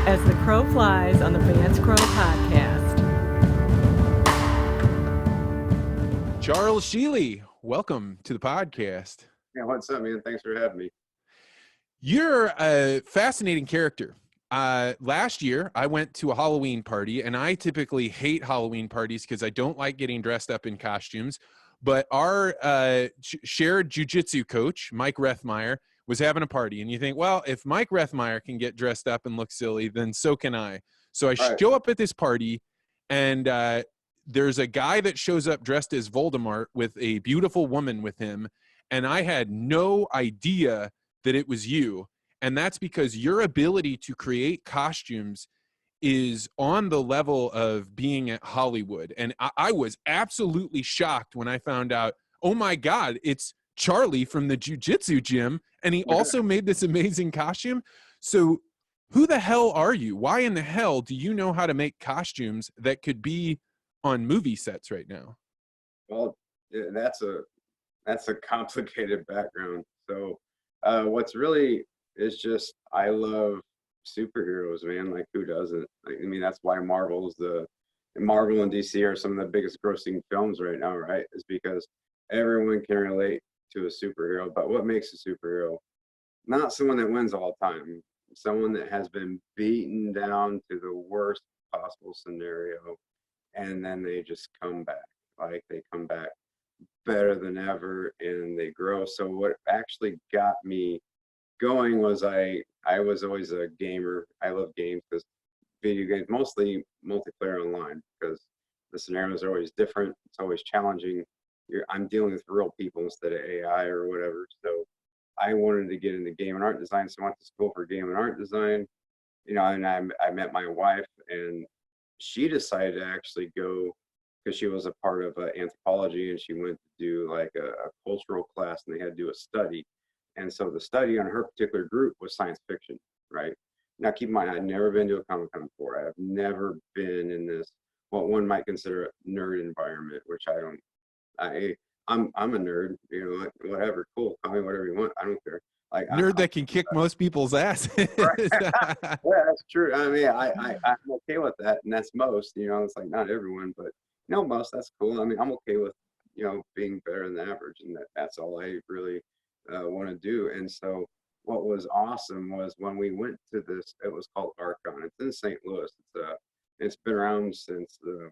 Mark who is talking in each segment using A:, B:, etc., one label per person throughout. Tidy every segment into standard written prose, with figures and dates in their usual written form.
A: as the crow flies on the Vance Crow podcast.
B: Charles Sheeley, welcome to the podcast.
C: Yeah, what's up, man? Thanks for having me.
B: You're a fascinating character. Last year, I went to a Halloween party, and I typically hate Halloween parties because I don't like getting dressed up in costumes. But our shared jiu-jitsu coach, Mike Rethmeyer, was having a party. And you think, well, if Mike Rethmeyer can get dressed up and look silly, then so can I. So I show up at this party, and there's a guy that shows up dressed as Voldemort with a beautiful woman with him. And I had no idea that it was you. And that's because your ability to create costumes is on the level of being at Hollywood. And I was absolutely shocked when I found out, oh my God, it's Charlie from the jiu-jitsu gym. And he also made this amazing costume. So who the hell are you? Why in the hell do you know how to make costumes that could be on movie sets right now?
C: Well, that's a complicated background. So what's really is just I love superheroes, man. Like, who doesn't? Like, I mean, that's why Marvel and DC are some of the biggest grossing films right now, right? Is because everyone can relate to a superhero. But what makes a superhero? Not someone that wins all the time. Someone that has been beaten down to the worst possible scenario, and then they just come back. Like, they come back better than ever, and they grow. So what actually got me going was I was always a gamer. I love games because video games, mostly multiplayer online, because the scenarios are always different. It's always challenging. I'm dealing with real people instead of AI or whatever. So I wanted to get into game and art design. So I went to school for game and art design, and I met my wife, and she decided to actually go, because she was a part of anthropology, and she went to do like a cultural class, and they had to do a study. And so the study on her particular group was science fiction, right? Now, keep in mind, I'd never been to a Comic-Con before. I have never been in this, what one might consider a nerd environment, which I don't. I'm a nerd, like, whatever, cool, call me whatever you want. I don't care. Like,
B: nerd that can kick most people's ass.
C: Right. Yeah, that's true. I mean, I'm okay with that, and that's most. It's like not everyone, but most. That's cool. I mean, I'm okay with being better than the average, and that's all I really want to do. And so what was awesome was when we went to this, it was called Archon. It's in St. Louis. It's been around since I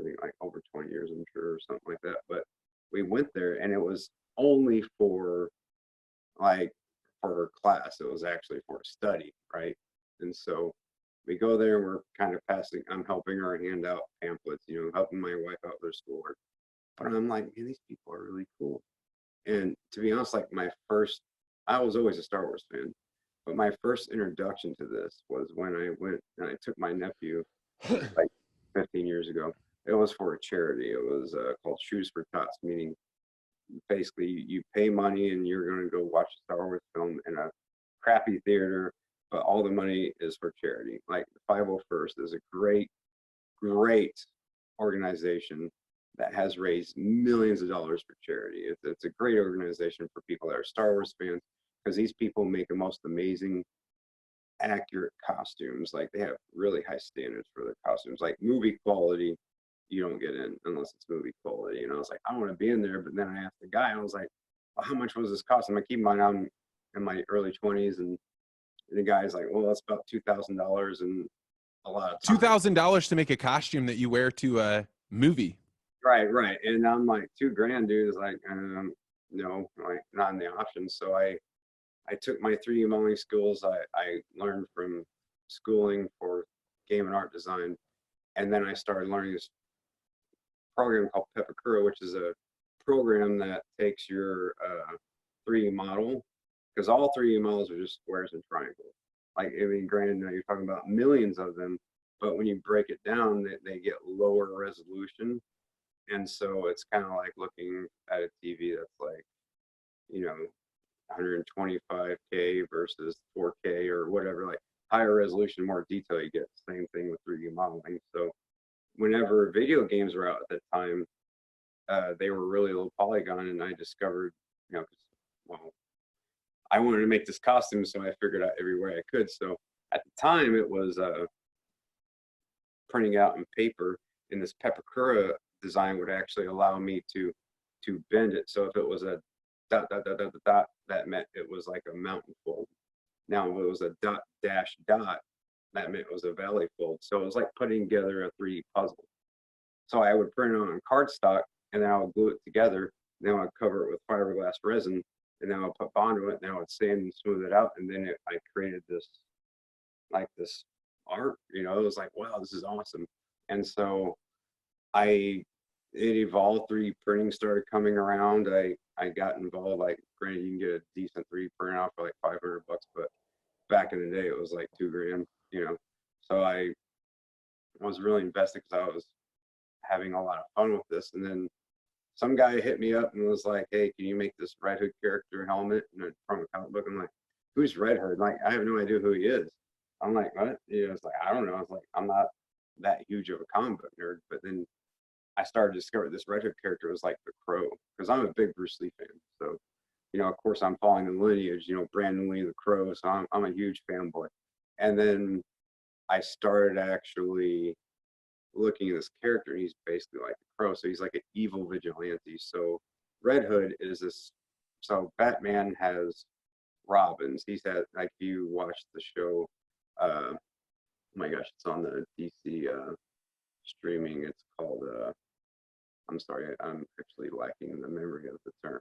C: think like over 20 years, I'm sure, or something like that. But we went there, and it was only for her class. It was actually for a study, right? And so we go there, and we're kind of I'm helping her hand out pamphlets, helping my wife out with their schoolwork. But I'm like, man, these people are really cool. And to be honest, like I was always a Star Wars fan, but my first introduction to this was when I went and I took my nephew like 15 years ago. It was for a charity. It was called Shoes for Tots, meaning basically you pay money and you're going to go watch a Star Wars film in a crappy theater, but all the money is for charity. Like the 501st is a great organization that has raised millions of dollars for charity. It's a great organization for people that are Star Wars fans, because these people make the most amazing, accurate costumes. Like, they have really high standards for their costumes. Like, movie quality, you don't get in unless it's movie quality. I was like, I want to be in there. But then I asked the guy, I was like, well, how much was this costume? I keep in mind, I'm in my early 20s, and the guy's like, well, that's about $2,000, and a lot of time.
B: $2,000 to make a costume that you wear to a movie.
C: Right. And I'm like, $2,000, dude. Is like, no, like, not in the option. So I took my 3D modeling skills I learned from schooling for game and art design, and then I started learning this program called Pepakura, which is a program that takes your 3D model, because all 3D models are just squares and triangles. Like, I mean, granted, now you're talking about millions of them, but when you break it down, they get lower resolution. And so it's kind of like looking at a TV that's like, 125K versus 4K or whatever. Like, higher resolution, more detail you get. Same thing with 3D modeling. So whenever video games were out at that time, they were really low polygon, and I discovered, I wanted to make this costume, so I figured out every way I could. So at the time it was printing out in paper, and this pepakura design would actually allow me to bend it. So if it was a dot dot dot dot dot, dot that meant it was like a mountain fold. Now if it was a dot dash dot, that meant it was a valley fold. So it was like putting together a 3D puzzle. So I would print it on cardstock, and then I would glue it together. Then I would cover it with fiberglass resin, and then I would put bond to it, and then I would sand and smooth it out, and then I created this art. It was like, wow, this is awesome. And so it evolved. 3D printing started coming around. I got involved. Like, granted, you can get a decent 3D print out for like $500, but back in the day it was like $2,000. So I was really invested because I was having a lot of fun with this. And then some guy hit me up and was like, hey, can you make this Red Hood character helmet from a comic book? I'm like, who's Red Hood? Like, I have no idea who he is. I'm like, what? It's like, I don't know. It's like, I'm not that huge of a comic book nerd. But then I started to discover this Red Hood character was like the Crow, because I'm a big Bruce Lee fan. So, of course, I'm following the lineage, Brandon Lee, the Crow. So I'm a huge fanboy. And then I started actually looking at this character, and he's basically like the Crow. So he's like an evil vigilante. So Red Hood is this. So Batman has Robins. He's had, like, you watched the show. Oh my gosh, it's on the DC streaming. It's called. I'm sorry, I'm actually lacking the memory of the term.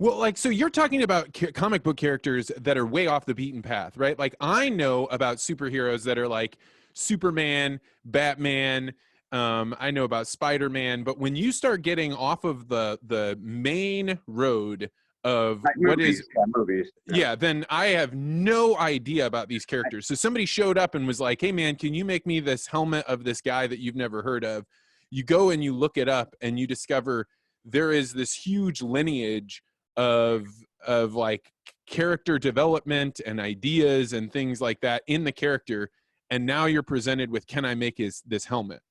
B: Well, like, so you're talking about comic book characters that are way off the beaten path, right? Like, I know about superheroes that are like Superman, Batman. I know about Spider-Man, but when you start getting off of the main road of
C: like
B: what
C: movies,
B: is
C: movies,
B: yeah, then I have no idea about these characters. So somebody showed up and was like, hey man, can you make me this helmet of this guy that you've never heard of? You go and you look it up, and you discover there is this huge lineage of like character development and ideas and things like that in the character. And now you're presented with, can I make this helmet?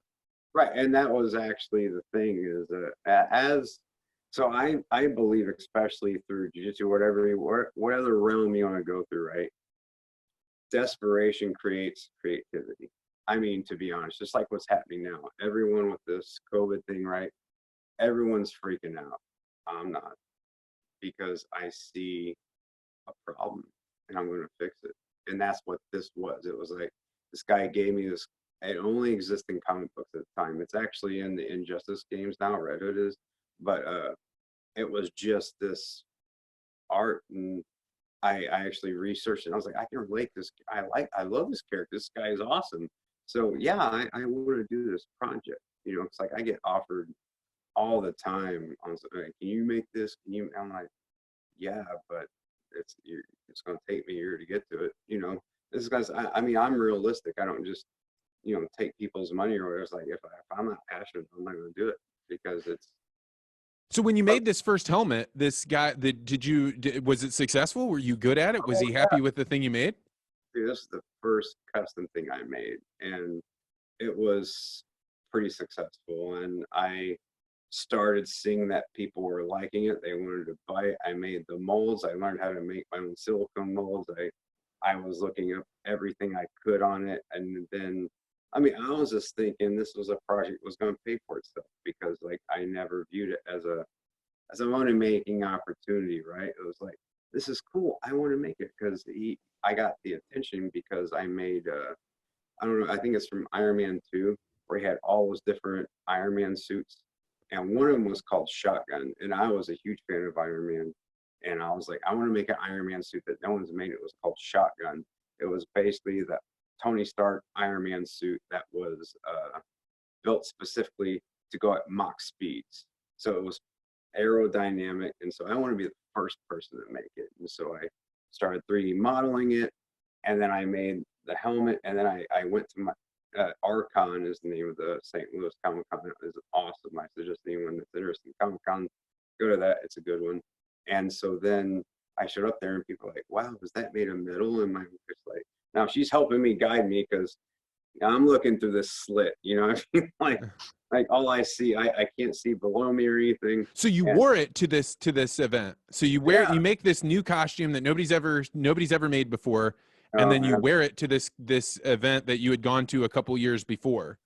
C: Right. And that was actually the thing is so I believe, especially through jiu-jitsu, whatever realm you want to go through, right? Desperation creates creativity. I mean, to be honest, just like what's happening now, everyone with this COVID thing, right? Everyone's freaking out. I'm not, because I see a problem and I'm going to fix it. And that's what this was. It was like, this guy gave me this. It only exists in comic books at the time. It's actually in the Injustice games now, Red Hood is, but it was just this art, and I actually researched it. I was like, I can relate this. I love this character. This guy is awesome. So yeah, I want to do this project. It's like I get offered all the time on, can you make this? I'm like, yeah, but it's going to take me a year to get to it. This is because I mean, I'm realistic. I don't just take people's money or whatever. It's like, if I'm not passionate, I'm not going to do it, because it's.
B: So when you made this first helmet, this guy, was it successful? Were you good at it? Was he happy with the thing you made?
C: Dude, this is the first custom thing I made, and it was pretty successful. And I started seeing that people were liking it. They wanted to buy it. I made the molds. I learned how to make my own silicone molds. I was looking up everything I could on it. And then, I mean, I was just thinking this was a project that was going to pay for itself, because like I never viewed it as a money-making opportunity, right? It was like, this is cool. I want to make it, because I got the attention because I made, I don't know, I think it's from Iron Man 2, where he had all those different Iron Man suits. And one of them was called Shotgun. And I was a huge fan of Iron Man. And I was like, I want to make an Iron Man suit that no one's made. It was called Shotgun. It was basically the Tony Stark Iron Man suit that was built specifically to go at Mach speeds. So it was aerodynamic. And so I want to be the first person to make it. And so I started 3D modeling it. And then I made the helmet. And then I went to my Archon is the name of the St. Louis Comic Con. It was awesome. I suggest anyone that's interested in Comic Con, go to that. It's a good one. And so then I showed up there, and people were like, wow, was that made of metal? And my wife's like, now she's helping me guide me, because I'm looking through this slit, what I mean? like all I see, I can't see below me or anything.
B: So you wore it to this event. So you you make this new costume that nobody's ever made before, and then you
C: Yeah.
B: wear it to this event that you had gone to a couple years before.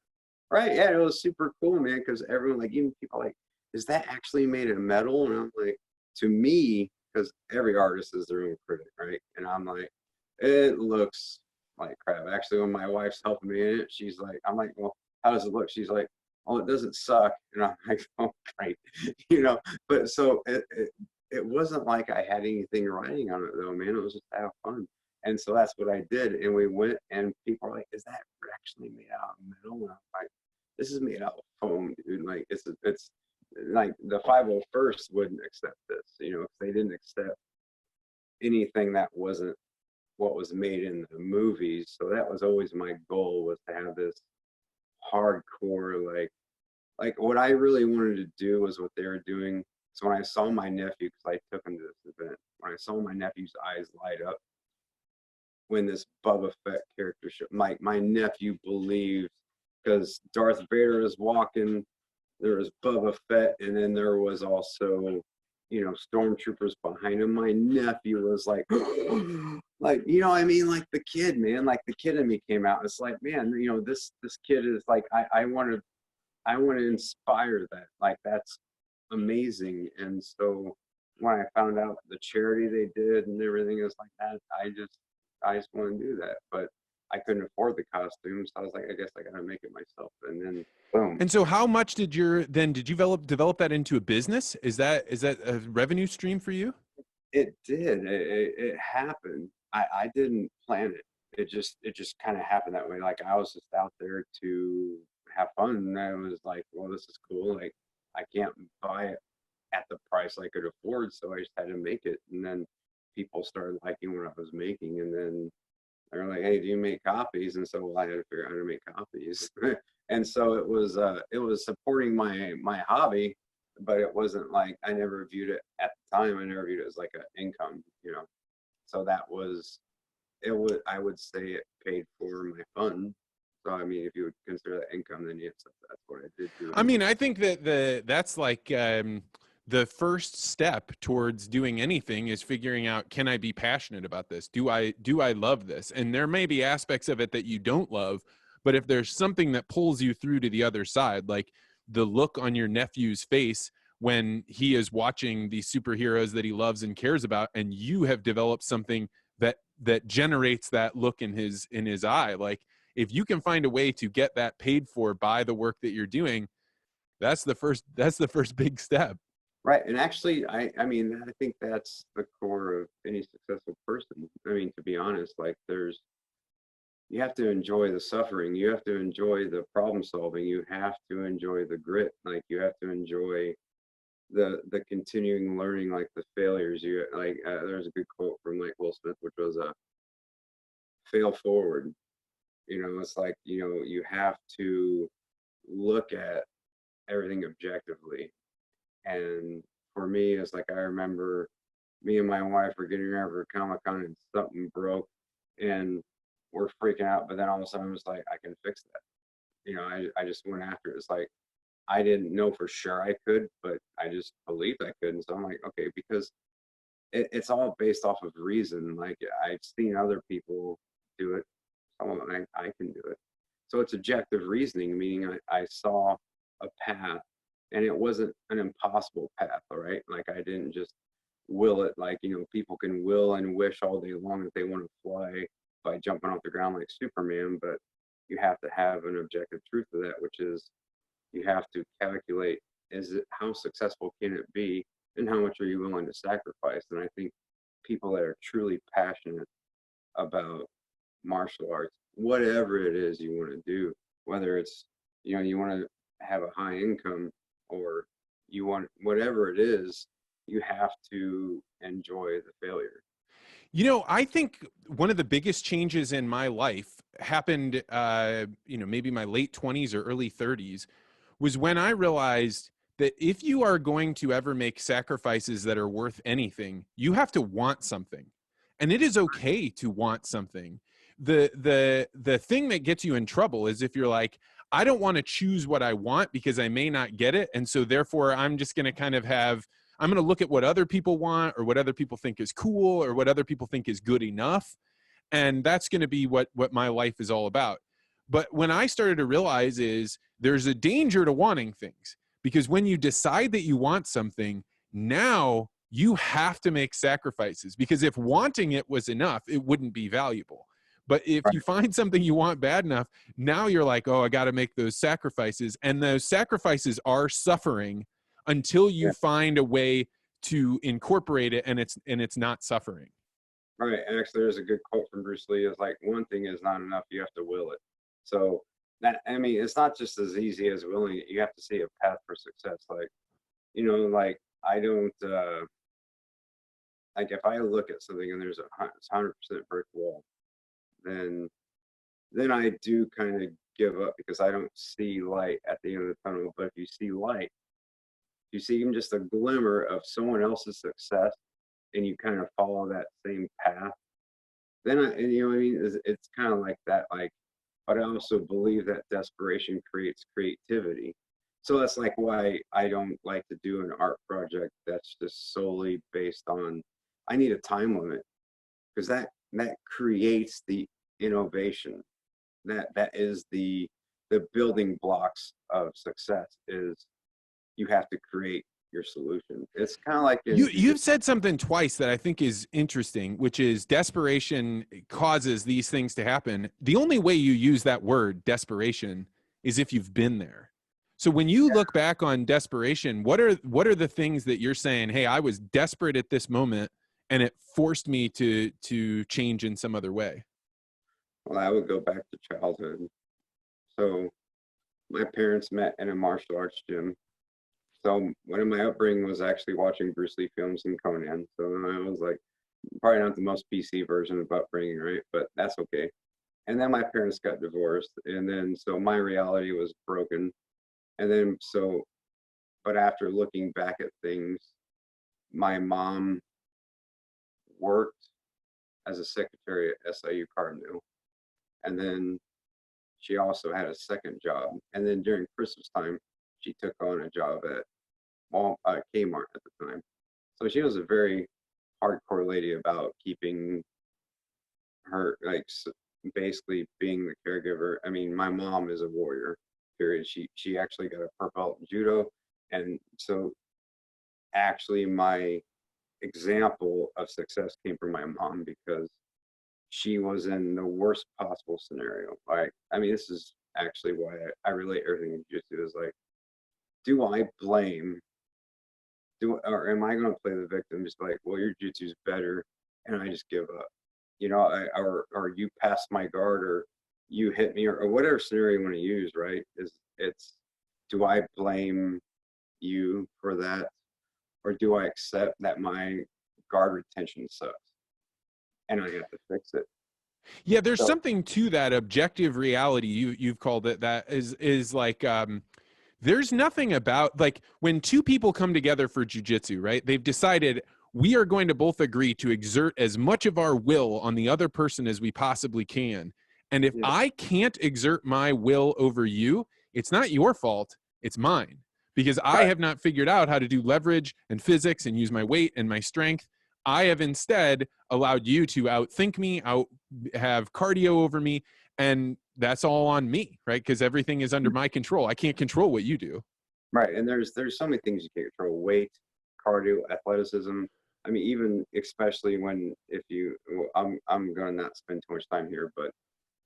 C: Right. Yeah, it was super cool, man, because everyone, like, even people like, is that actually made of metal? And I'm like, to me, because every artist is their own critic, right? And I'm like, it looks like crap. Actually, when my wife's helping me in it, she's like, I'm like, well, how does it look? She's like, oh, it doesn't suck. And I'm like, oh, great. But so it wasn't like I had anything writing on it, though, man. It was just to have fun. And so that's what I did. And we went, and people are like, is that actually made out of metal? And I'm like, this is made out of foam, dude. Like, it's like the 501st wouldn't accept this, if they didn't accept anything that wasn't what was made in the movies. So that was always my goal, was to have this hardcore, like what I really wanted to do was what they were doing. So when I saw my nephew, because I took him to this event, when I saw my nephew's eyes light up when this Boba Fett character showed, my nephew believed, because Darth Vader was walking, there was Boba Fett, and then there was also, stormtroopers behind him. My nephew was like, like, I mean, like the kid, man, like the kid in me came out. It's like, man, this kid is like, I want to inspire that. Like, that's amazing. And so when I found out the charity they did and everything is like that, I just want to do that. But I couldn't afford the costumes. So I was like, I guess I gotta make it myself. And then boom.
B: And so how much did you develop that into a business? Is that a revenue stream for you?
C: It did. It happened. I didn't plan it. It just kind of happened that way. Like, I was just out there to have fun. And I was like, well, this is cool. Like, I can't buy it at the price I could afford. So I just had to make it. And then people started liking what I was making. And then they were like, hey, do you make copies? And so I had to figure out how to make copies. And so it was supporting my hobby, but it wasn't like, I never viewed it at the time. I never viewed it as like an income, So that was, I would say it paid for my fun. So, I mean, if you would consider that income, then yes, that's what I did do.
B: I mean, I think that's like the first step towards doing anything is figuring out, can I be passionate about this? Do I love this? And there may be aspects of it that you don't love, but if there's something that pulls you through to the other side, like the look on your nephew's face when he is watching the superheroes that he loves and cares about, and you have developed something that generates that look in his eye, like, if you can find a way to get that paid for by the work that you're doing, that's the first big step.
C: Right. And actually, I mean, I think that's the core of any successful person. I mean, to be honest, like, you have to enjoy the suffering. You have to enjoy the problem solving. You have to enjoy the grit. Like, you have to enjoy the continuing learning, like the failures. There's a good quote from like Will Smith, which was fail forward. It's like, you have to look at everything objectively. And for me, it's like, I remember me and my wife were getting ready for Comic-Con and something broke and we're freaking out. But then all of a sudden I was like, I can fix that. I just went after it. It's like, I didn't know for sure I could, but I just believed I could. And so I'm like, okay, because it's all based off of reason. Like, I've seen other people do it. So I can do it. So it's objective reasoning, meaning I saw a path. And it wasn't an impossible path, all right? Like, I didn't just will it. Like, people can will and wish all day long that they want to fly by jumping off the ground like Superman, but you have to have an objective truth to that, which is you have to calculate, how successful can it be, and how much are you willing to sacrifice? And I think people that are truly passionate about martial arts, whatever it is you want to do, whether it's, you want to have a high income, or you want, whatever it is, you have to enjoy the failure.
B: I think one of the biggest changes in my life happened, maybe my late 20s or early 30s, was when I realized that if you are going to ever make sacrifices that are worth anything, you have to want something. And it is okay to want something. The thing that gets you in trouble is if you're like, I don't want to choose what I want because I may not get it. And so therefore I'm just going to I'm going to look at what other people want, or what other people think is cool, or what other people think is good enough. And that's going to be what my life is all about. But when I started to realize is there's a danger to wanting things, because when you decide that you want something, now you have to make sacrifices, because if wanting it was enough, it wouldn't be valuable. But if
C: Right.
B: you find something you want bad enough, now you're like, oh, I got to make those sacrifices. And those sacrifices are suffering until you
C: Yeah.
B: find a way to incorporate it, and it's not suffering.
C: Right. And actually, there's a good quote from Bruce Lee. Is like, one thing is not enough. You have to will it. So that, I mean, it's not just as easy as willing it. You have to see a path for success. Like, you know, like I don't, like if I look at something and there's a 100% brick wall, then I do kind of give up because I don't see light at the end of the tunnel. But if you see light, you see even just a glimmer of someone else's success, and you kind of follow that same path, then and you know what I mean? It's kind of like that. Like, but I also believe that desperation creates creativity. So that's like why I don't like to do an art project that's just solely based on, I need a time limit, because that creates the innovation. That is the building blocks of success. Is you have to create your solution. It's kind of like
B: You've said something twice that I think is interesting, which is desperation causes these things to happen. The only way you use that word desperation is if you've been there. So when you look back on desperation, what are the things that you're saying, hey, I was desperate at this moment and it forced me to change in some other way?
C: Well, I would go back to childhood. So my parents met in a martial arts gym. So one of my upbringing was actually watching Bruce Lee films and Conan. So I was like, probably not the most PC version of upbringing, right? But that's okay. And then my parents got divorced, and then so my reality was broken. And then so, but after looking back at things, my mom worked as a secretary at SIU Cardinal, and then she also had a second job. And then during Christmas time, she took on a job at Kmart at the time. So she was a very hardcore lady about keeping her, like, basically being the caregiver. I mean, my mom is a warrior, period. She actually got a purple belt in judo. And so actually my example of success came from my mom, because she was in the worst possible scenario. Like, I mean, this is actually why I relate everything to jiu-jitsu. Is like, do I blame, or am I going to play the victim? Just like, well, your jiu-jitsu's better, and I just give up, you know, or you passed my guard, or you hit me, or whatever scenario you want to use, right? It's, do I blame you for that, or do I accept that my guard retention sucks and I have to fix it?
B: Yeah, there's
C: So,
B: something to that objective reality. You've called it that is like there's nothing about, like, when two people come together for jiu-jitsu, right? They've decided we are going to both agree to exert as much of our will on the other person as we possibly can. And if
C: yeah,
B: I can't exert my will over you, it's not your fault, it's mine. Because I
C: right.
B: have not figured out how to do leverage and physics and use my weight and my strength. I have instead allowed you to outthink me, have cardio over me, and that's all on me, right? Because everything is under my control. I can't control what you do.
C: Right. And there's so many things you can't control: weight, cardio, athleticism. I mean, even especially when, if you, well, I'm gonna not spend too much time here, but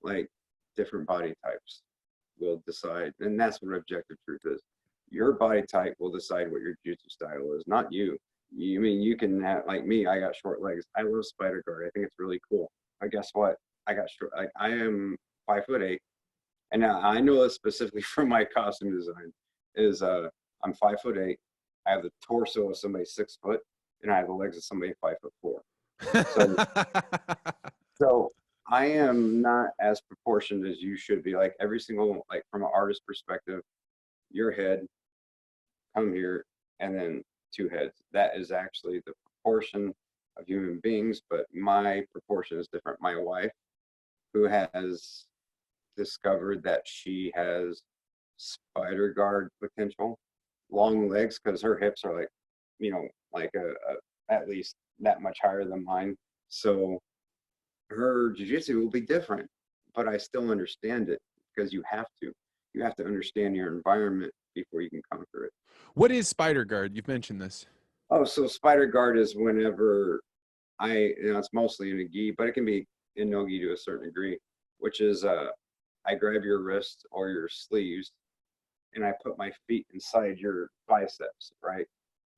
C: like, different body types will decide, and that's what objective truth is. Your body type will decide what your jiu-jitsu style is, not you. You I mean, you can have, like me, I got short legs. I love spider guard. I think it's really cool. But guess what? I got short, like, I am 5'8", and now I know this specifically from my costume design. Is I'm 5'8". I have the torso of somebody 6 foot, and I have the legs of somebody 5'4". So so I am not as proportioned as you should be. Like, every single, like, from an artist perspective, your head, come here, and then two heads. That is actually the proportion of human beings, but my proportion is different. My wife, who has discovered that she has spider guard potential, long legs, because her hips are like, you know, like at least that much higher than mine. So her jiu-jitsu will be different, but I still understand it because you have to. You have to understand your environment before you can conquer it.
B: What is spider guard? You've mentioned this.
C: Oh, so spider guard is whenever it's mostly in a gi, but it can be in no gi to a certain degree, which is I grab your wrist or your sleeves and I put my feet inside your biceps, right?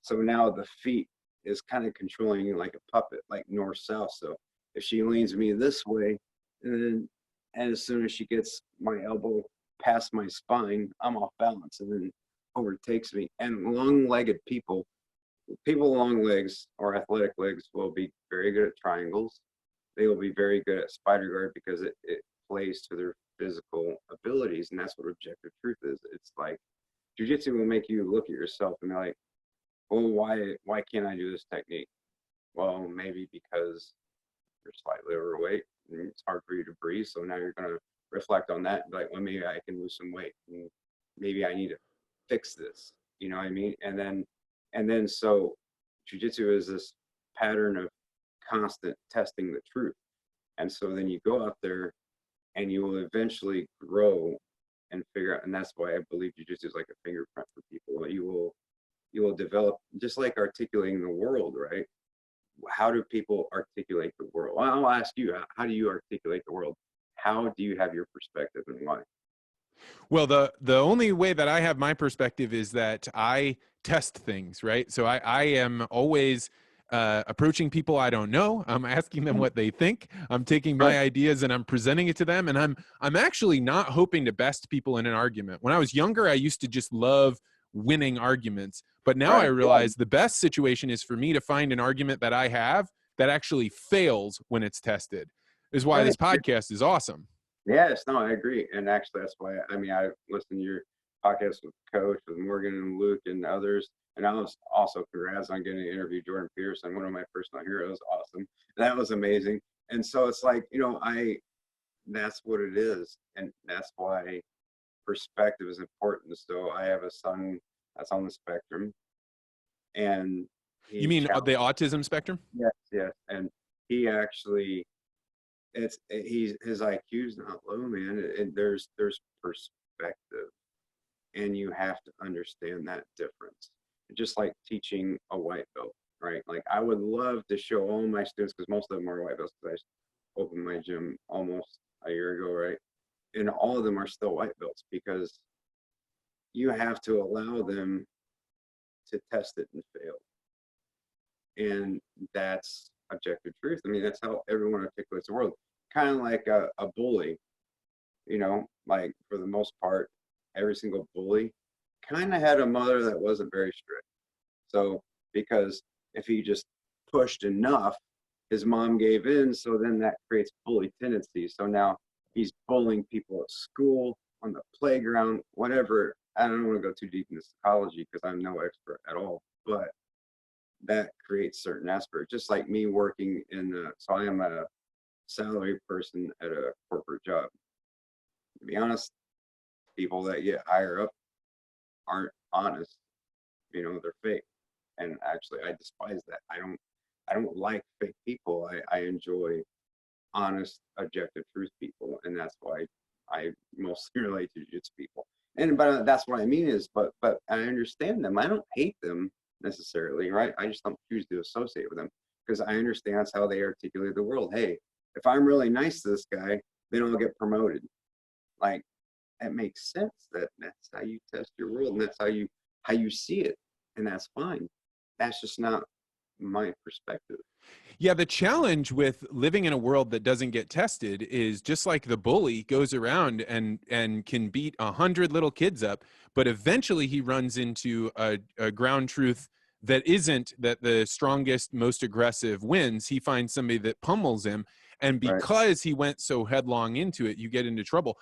C: So now the feet is kind of controlling you like a puppet, like north-south. So if she leans me this way, and as soon as she gets my elbow past my spine, I'm off balance and then overtakes me. And long-legged people with long legs or athletic legs will be very good at triangles. They will be very good at spider guard because it plays to their physical abilities, and that's what objective truth is. It's like jiu-jitsu will make you look at yourself and be like, well, why can't I do this technique? Well, maybe because you're slightly overweight and it's hard for you to breathe. So now you're gonna reflect on that and be like, well, maybe I can lose some weight and maybe I need to fix this. You know what I mean? And then so jiu-jitsu is this pattern of constant testing the truth. And so then you go out there and you will eventually grow and figure out, and that's why I believe jiu-jitsu is like a fingerprint for people. You will develop, just like articulating the world, right? How do people articulate the world? Well, I'll ask you, how do you articulate the world? How do you have your perspective and why?
B: Well, the only way that I have my perspective is that I test things, right? So I am always approaching people I don't know. I'm asking them what they think. I'm taking my ideas and I'm presenting it to them. And I'm actually not hoping to best people in an argument. When I was younger, I used to just love winning arguments. But now I realize the best situation is for me to find an argument that I have that actually fails when it's tested. Is why this podcast is awesome.
C: Yes, no, I agree. And actually, that's why, I mean, I listened to your podcast with Coach, with Morgan and Luke and others. And I was also, congrats on getting to interview Jordan Peterson, one of my personal heroes. Awesome. That was amazing. And so it's like, that's what it is. And that's why perspective is important. So I have a son that's on the spectrum. And
B: you mean the autism spectrum?
C: Yes. And he actually, his IQ is not low, man. And there's perspective, and you have to understand that difference. Just like teaching a white belt, right? Like I would love to show all my students, because most of them are white belts, because I opened my gym almost a year ago, right? And all of them are still white belts, because you have to allow them to test it and fail. And that's objective truth. I mean, that's how everyone articulates the world. Kind of like a bully, like for the most part, every single bully kind of had a mother that wasn't very strict. So, because if he just pushed enough, his mom gave in. So then that creates bully tendencies. So now he's bullying people at school, on the playground, whatever. I don't want to go too deep into psychology because I'm no expert at all, but that creates certain aspects. Just like me working so I am a salary person at a corporate job. To be honest, people that get higher up aren't honest. They're fake. And actually, I despise that. I don't like fake people. I enjoy honest, objective truth people, and that's why I mostly relate to jiu-jitsu people. But that's what I mean is, but I understand them. I don't hate them necessarily, right? I just don't choose to associate with them because I understand that's how they articulate the world. Hey, if I'm really nice to this guy, then I'll get promoted. Like, it makes sense that's how you test your world, and that's how you see it, and that's fine. That's just not my perspective.
B: Yeah, the challenge with living in a world that doesn't get tested is just like the bully goes around and can beat 100 little kids up, but eventually he runs into a ground truth that isn't that the strongest, most aggressive wins. He finds somebody that pummels him, and because he went so headlong into it, you get into trouble.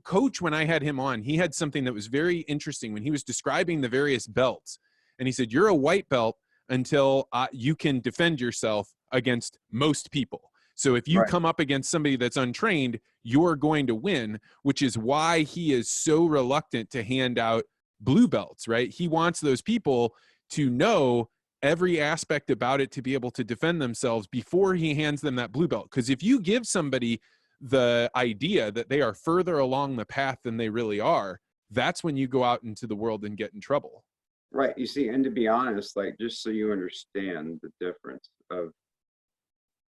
B: Coach, when I had him on, he had something that was very interesting when he was describing the various belts, and he said, you're a white belt until you can defend yourself against most people. So if you come up against somebody that's untrained, you're going to win, which is why he is so reluctant to hand out blue belts, right? He wants those people to know every aspect about it to be able to defend themselves before he hands them that blue belt. Because if you give somebody the idea that they are further along the path than they really are, that's when you go out into the world and get in trouble.
C: Right. You see, and to be honest, like, just so you understand the difference of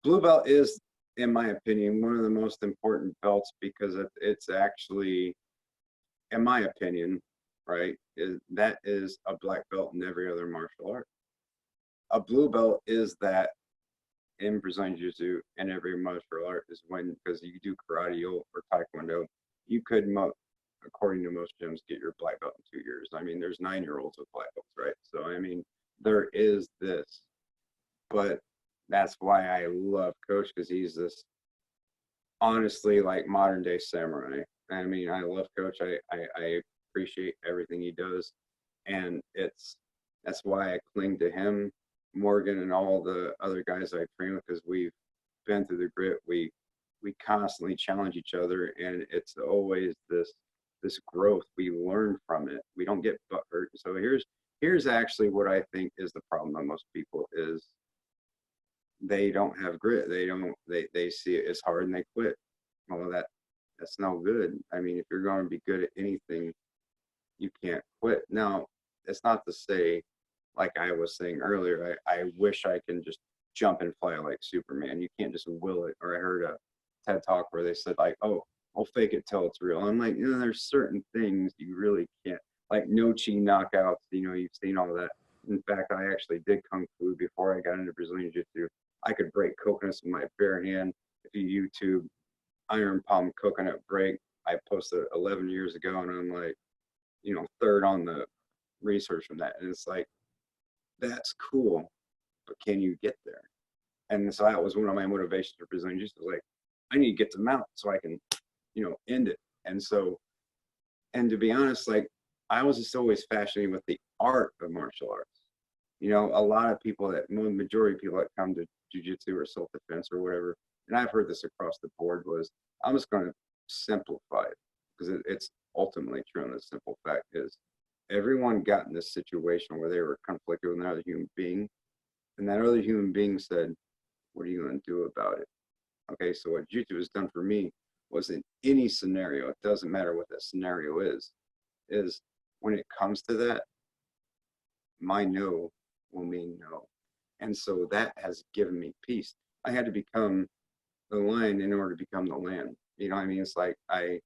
C: blue belt is, in my opinion, one of the most important belts, because it's actually, in my opinion, right, that is a black belt in every other martial art. A blue belt is that in Brazilian Jiu-Jitsu and every martial art is when, because you do karate or taekwondo, you could, according to most gyms, get your black belt in 2 years. I mean, there's 9-year-olds with black belts, right? So, I mean, there is this, but that's why I love Coach, because he's this, honestly, like, modern day samurai. I mean, I love Coach. I appreciate everything he does, and that's why I cling to him, Morgan, and all the other guys I train with, because we've been through the grit. We constantly challenge each other, and it's always this growth. We learn from it. We don't get butt hurt. So here's actually what I think is the problem with most people is they don't have grit. They see it as hard and they quit. Well, that's no good. I mean, if you're going to be good at anything, you can't quit. Now, it's not to say, like I was saying earlier, I wish I can just jump and fly like Superman. You can't just will it. Or I heard a TED talk where they said, like, oh, I'll fake it till it's real. I'm like, there's certain things you really can't, like no chi knockouts. You've seen all that. In fact, I actually did Kung Fu before I got into Brazilian Jiu-Jitsu. I could break coconuts with my bare hand. If you YouTube iron palm coconut break, I posted 11 years ago, and I'm like, third on the research from that. And it's like, that's cool, but can you get there? And so that was one of my motivations for Brazilian Jiu-Jitsu. Like, I need to get to mount so I can, end it. And so, and to be honest, like, I was just always fascinated with the art of martial arts. A lot of people majority of people that come to jiu-jitsu or self-defense or whatever, and I've heard this across the board, was, I'm just going to simplify it, because it's ultimately true. And the simple fact is, everyone got in this situation where they were conflicted with another human being, and that other human being said, what are you going to do about it? Okay, so what jiu-jitsu has done for me was, in any scenario, it doesn't matter what that scenario is when it comes to that, my no will mean no. And so that has given me peace. I had to become the lion in order to become the lamb. I mean? It's like, I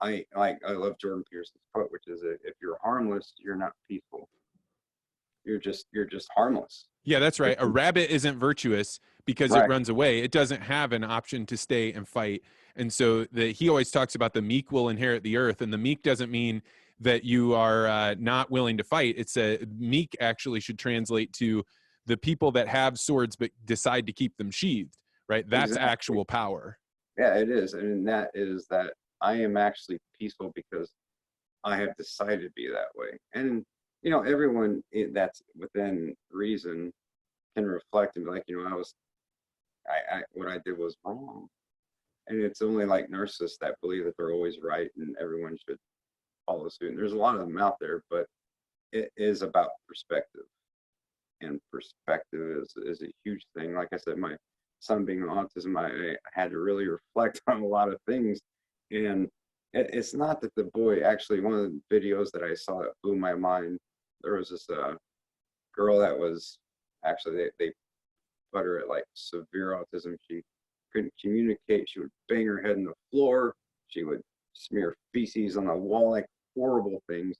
C: love Jordan Peterson's quote, which is, if you're harmless, you're not peaceful. You're just harmless.
B: Yeah, that's right. A rabbit isn't virtuous because it runs away. It doesn't have an option to stay and fight. And so he always talks about the meek will inherit the earth. And the meek doesn't mean that you are not willing to fight. It's meek actually should translate to the people that have swords but decide to keep them sheathed, right? That's exactly. Actual power.
C: Yeah, it is. And that is that I am actually peaceful because I have decided to be that way. And everyone that's within reason can reflect and be like, what I did was wrong. And it's only like narcissists that believe that they're always right and everyone should follow suit. And there's a lot of them out there, but it is about perspective. And perspective is a huge thing. Like I said, my son being autism, I had to really reflect on a lot of things. And it's not that the boy, actually, one of the videos that I saw that blew my mind, there was this girl that was, actually, they put her at like severe autism. She couldn't communicate. She would bang her head in the floor. She would smear feces on the wall, like horrible things.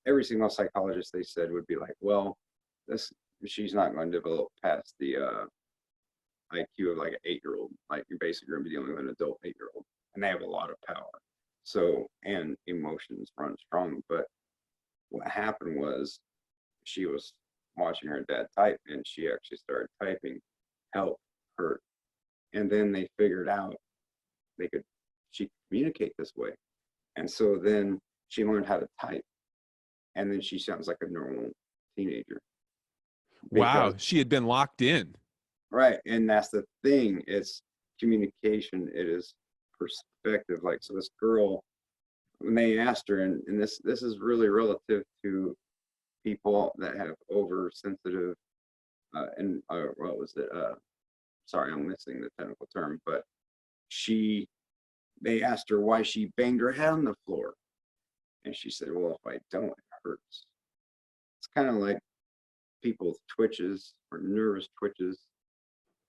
C: Every single psychologist, they said, would be like, well, she's not going to develop past the IQ of like an 8-year-old. Like, you're basically going to be dealing with an adult 8-year-old. And they have a lot of power. So, and emotions run strong. But what happened was, she was watching her dad type, and she actually started typing help, hurt. And then they figured out she could communicate this way. And so then she learned how to type. And then she sounds like a normal teenager.
B: Wow, she had been locked in.
C: Right. And that's the thing. It's communication. It is perspective. Like, so this girl, when they asked her, and this is really relative to people that have oversensitive, and what was it? Sorry, I'm missing the technical term, but they asked her why she banged her head on the floor. And she said, well, if I don't, it hurts. It's kind of like people with twitches or nervous twitches,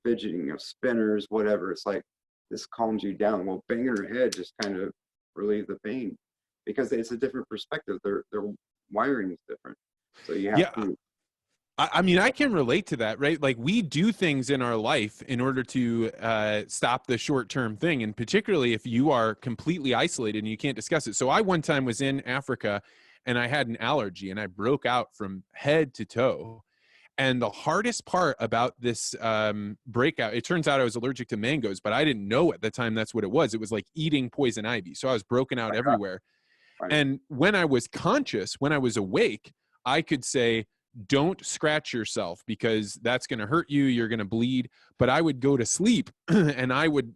C: fidgeting, spinners, whatever. It's like, this calms you down. Well, banging her head just kind of relieves the pain because it's a different perspective. Their wiring is different. So you have to.
B: I mean, I can relate to that, right? Like we do things in our life in order to stop the short-term thing. And particularly if you are completely isolated and you can't discuss it. So I one time was in Africa and I had an allergy and I broke out from head to toe. And the hardest part about this breakout, it turns out I was allergic to mangoes, but I didn't know at the time that's what it was. It was like eating poison ivy. So I was broken out everywhere.
C: Right.
B: And when I was conscious, when I was awake, I could say, don't scratch yourself because that's going to hurt you. You're going to bleed. But I would go to sleep and I would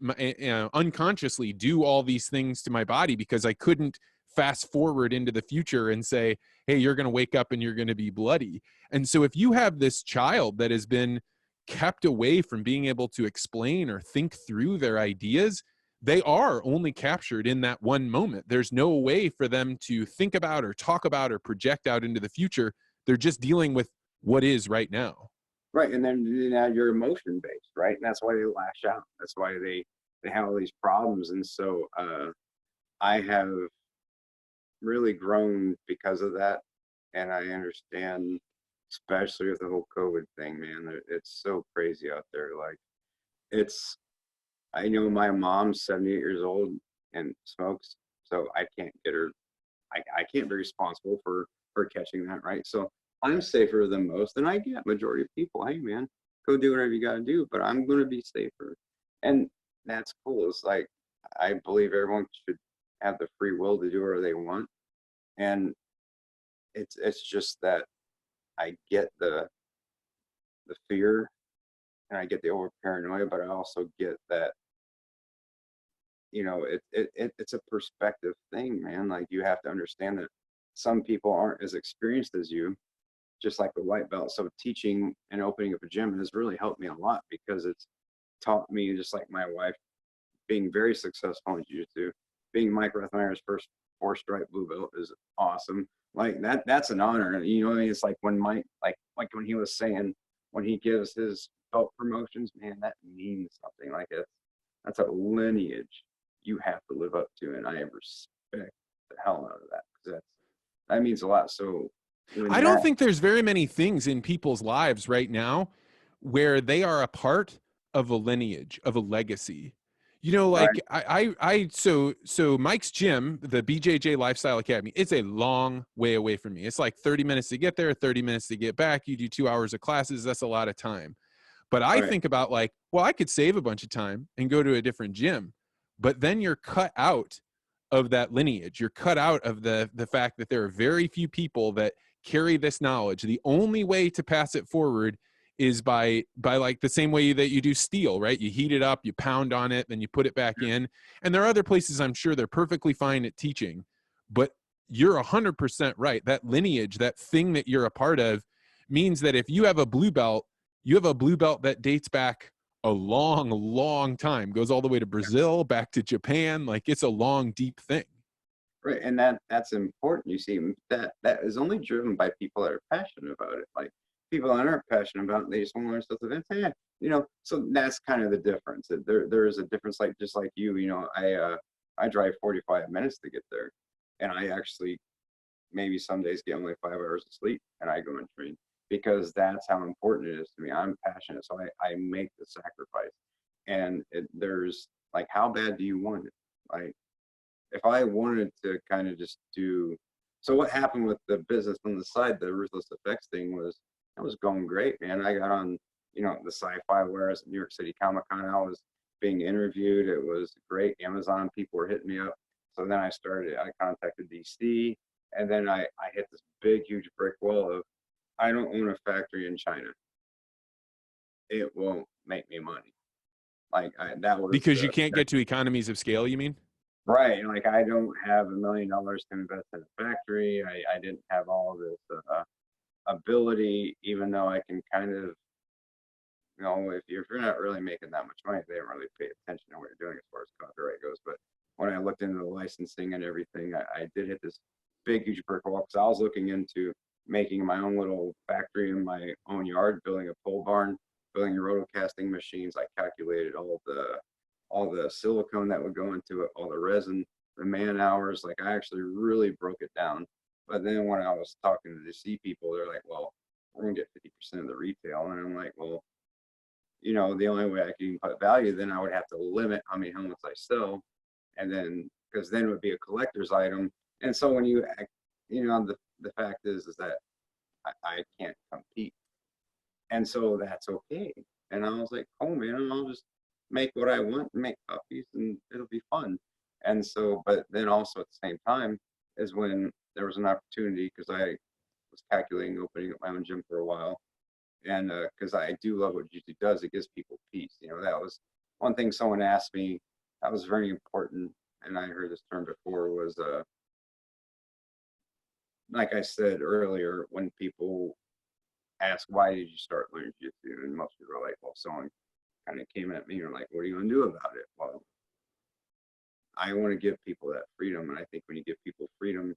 B: unconsciously do all these things to my body because I couldn't fast forward into the future and say, hey, you're going to wake up and you're going to be bloody. And so if you have this child that has been kept away from being able to explain or think through their ideas, they are only captured in that one moment. There's no way for them to think about or talk about or project out into the future. They're just dealing with what is right now.
C: Right. And then you're emotion based, right? And that's why they lash out. That's why they have all these problems. And so I have really grown because of that. And I understand, especially with the whole COVID thing, man, it's so crazy out there. Like I know my mom's 78 years old and smokes, so I can't get her, I can't be responsible for catching that, right? So I'm safer than most, and I get majority of people, hey man, go do whatever you gotta do, but I'm gonna be safer. And that's cool. It's like, I believe everyone should have the free will to do whatever they want. And it's just that I get the fear and I get the over paranoia, but I also get that, it's a perspective thing, man. Like you have to understand that some people aren't as experienced as you, just like the white belt. So teaching and opening up a gym has really helped me a lot because it's taught me, just like my wife, being very successful in jiu-jitsu, being Mike Rethmeyer's first 4-stripe blue belt is awesome. Like that's an honor. You know what I mean? It's like when Mike, like when he was saying, when he gives his belt promotions, man, that means something. Like that's a lineage you have to live up to. And I respect the hell out of that because that means a lot. So
B: I don't think there's very many things in people's lives right now where they are a part of a lineage, of a legacy. Like right. So Mike's gym, the BJJ Lifestyle Academy, it's a long way away from me. It's like 30 minutes to get there, 30 minutes to get back. You do 2 hours of classes. That's a lot of time. But I think about like, well, I could save a bunch of time and go to a different gym, but then you're cut out of that lineage. You're cut out of the fact that there are very few people that carry this knowledge. The only way to pass it forward is by like the same way that you do steel, right? You heat it up, you pound on it, then you put it back in. And there are other places I'm sure they're perfectly fine at teaching, but you're 100% right. That lineage, that thing that you're a part of means that if you have a blue belt, you have a blue belt that dates back a long, long time, goes all the way to Brazil, back to Japan. Like it's a long, deep thing.
C: Right. And that's important. You see, that is only driven by people that are passionate about it. Like people that aren't passionate about it, they just want to learn stuff events. So that's kind of the difference. There is a difference, like just like you, I drive 45 minutes to get there. And I actually maybe some days get only 5 hours of sleep and I go and train because that's how important it is to me. I'm passionate. So I make the sacrifice. And there's like, how bad do you want it? Like, if I wanted to kind of just do, so what happened with the business on the side, the Ruthless FX thing that was going great, man. I got on, the sci-fi wares at New York City Comic-Con. I was being interviewed. It was great. Amazon people were hitting me up. So then I contacted DC, and then I hit this big, huge brick wall of, I don't own a factory in China. It won't make me money. Like that was
B: because you can't get to economies of scale, you mean?
C: Right. Like I don't have $1 million to invest in a factory. I didn't have all this ability, even though I can kind of, you know, if you're not really making that much money, they don't really pay attention to what you're doing as far as copyright goes. But when I looked into the licensing and everything, I did hit this big, huge brick wall, because I was looking into making my own little factory in my own yard, building a pole barn, building roto casting machines. I calculated all the silicone that would go into it, all the resin, the man hours. Like, I actually really broke it down. But then when I was talking to the C people, they're like, well, we're gonna get 50% of the retail. And I'm like, well, you know, the only way I can put value, then I would have to limit how many helmets I sell. And then, because then it would be a collector's item. And so when you, you know, the fact is that I can't compete. And so that's okay. And I was like, oh man, I'll just make what I want, make copies, and it'll be fun. And so, but then also at the same time is when there was an opportunity, because I was calculating opening up my own gym for a while. And because I do love what jiu-jitsu does, it gives people peace. You know, that was one thing someone asked me that was very important, and I heard this term before, was like I said earlier, when people ask, why did you start learning jiu-jitsu? And most people are like, well, someone kind of came at me and like, what are you going to do about it? Well, I want to give people that freedom. And I think when you give people freedom,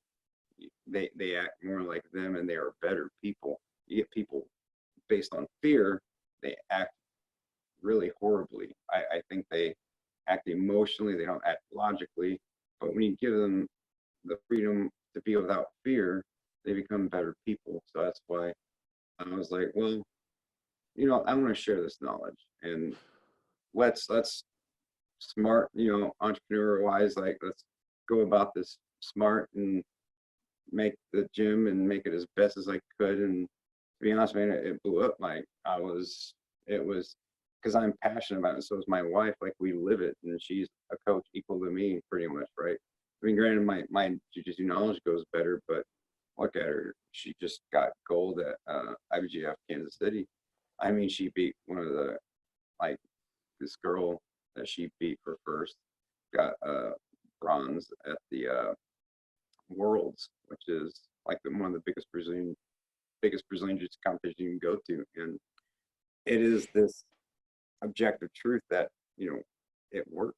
C: they act more like them, and they are better people. You get people based on fear, they act really horribly. I think they act emotionally, they don't act logically. But when you give them the freedom to be without fear, they become better people. So that's why I was like, well, you know, I want to share this knowledge, and let's smart, you know, entrepreneur wise, like, let's go about this smart and make the gym and make it as best as I could. And to be honest, man, it blew up. Like, it was because I'm passionate about it. So is my wife. Like, we live it, and she's a coach equal to me, pretty much, right? I mean, granted, my jiu-jitsu knowledge goes better, but look at her. She just got gold at IBJF Kansas City. I mean, she beat one of the, like, this girl that she beat for first got bronze at the Worlds, which is like one of the biggest Brazilian jiu-jitsu competition you can go to. And it is this objective truth that, you know, it works.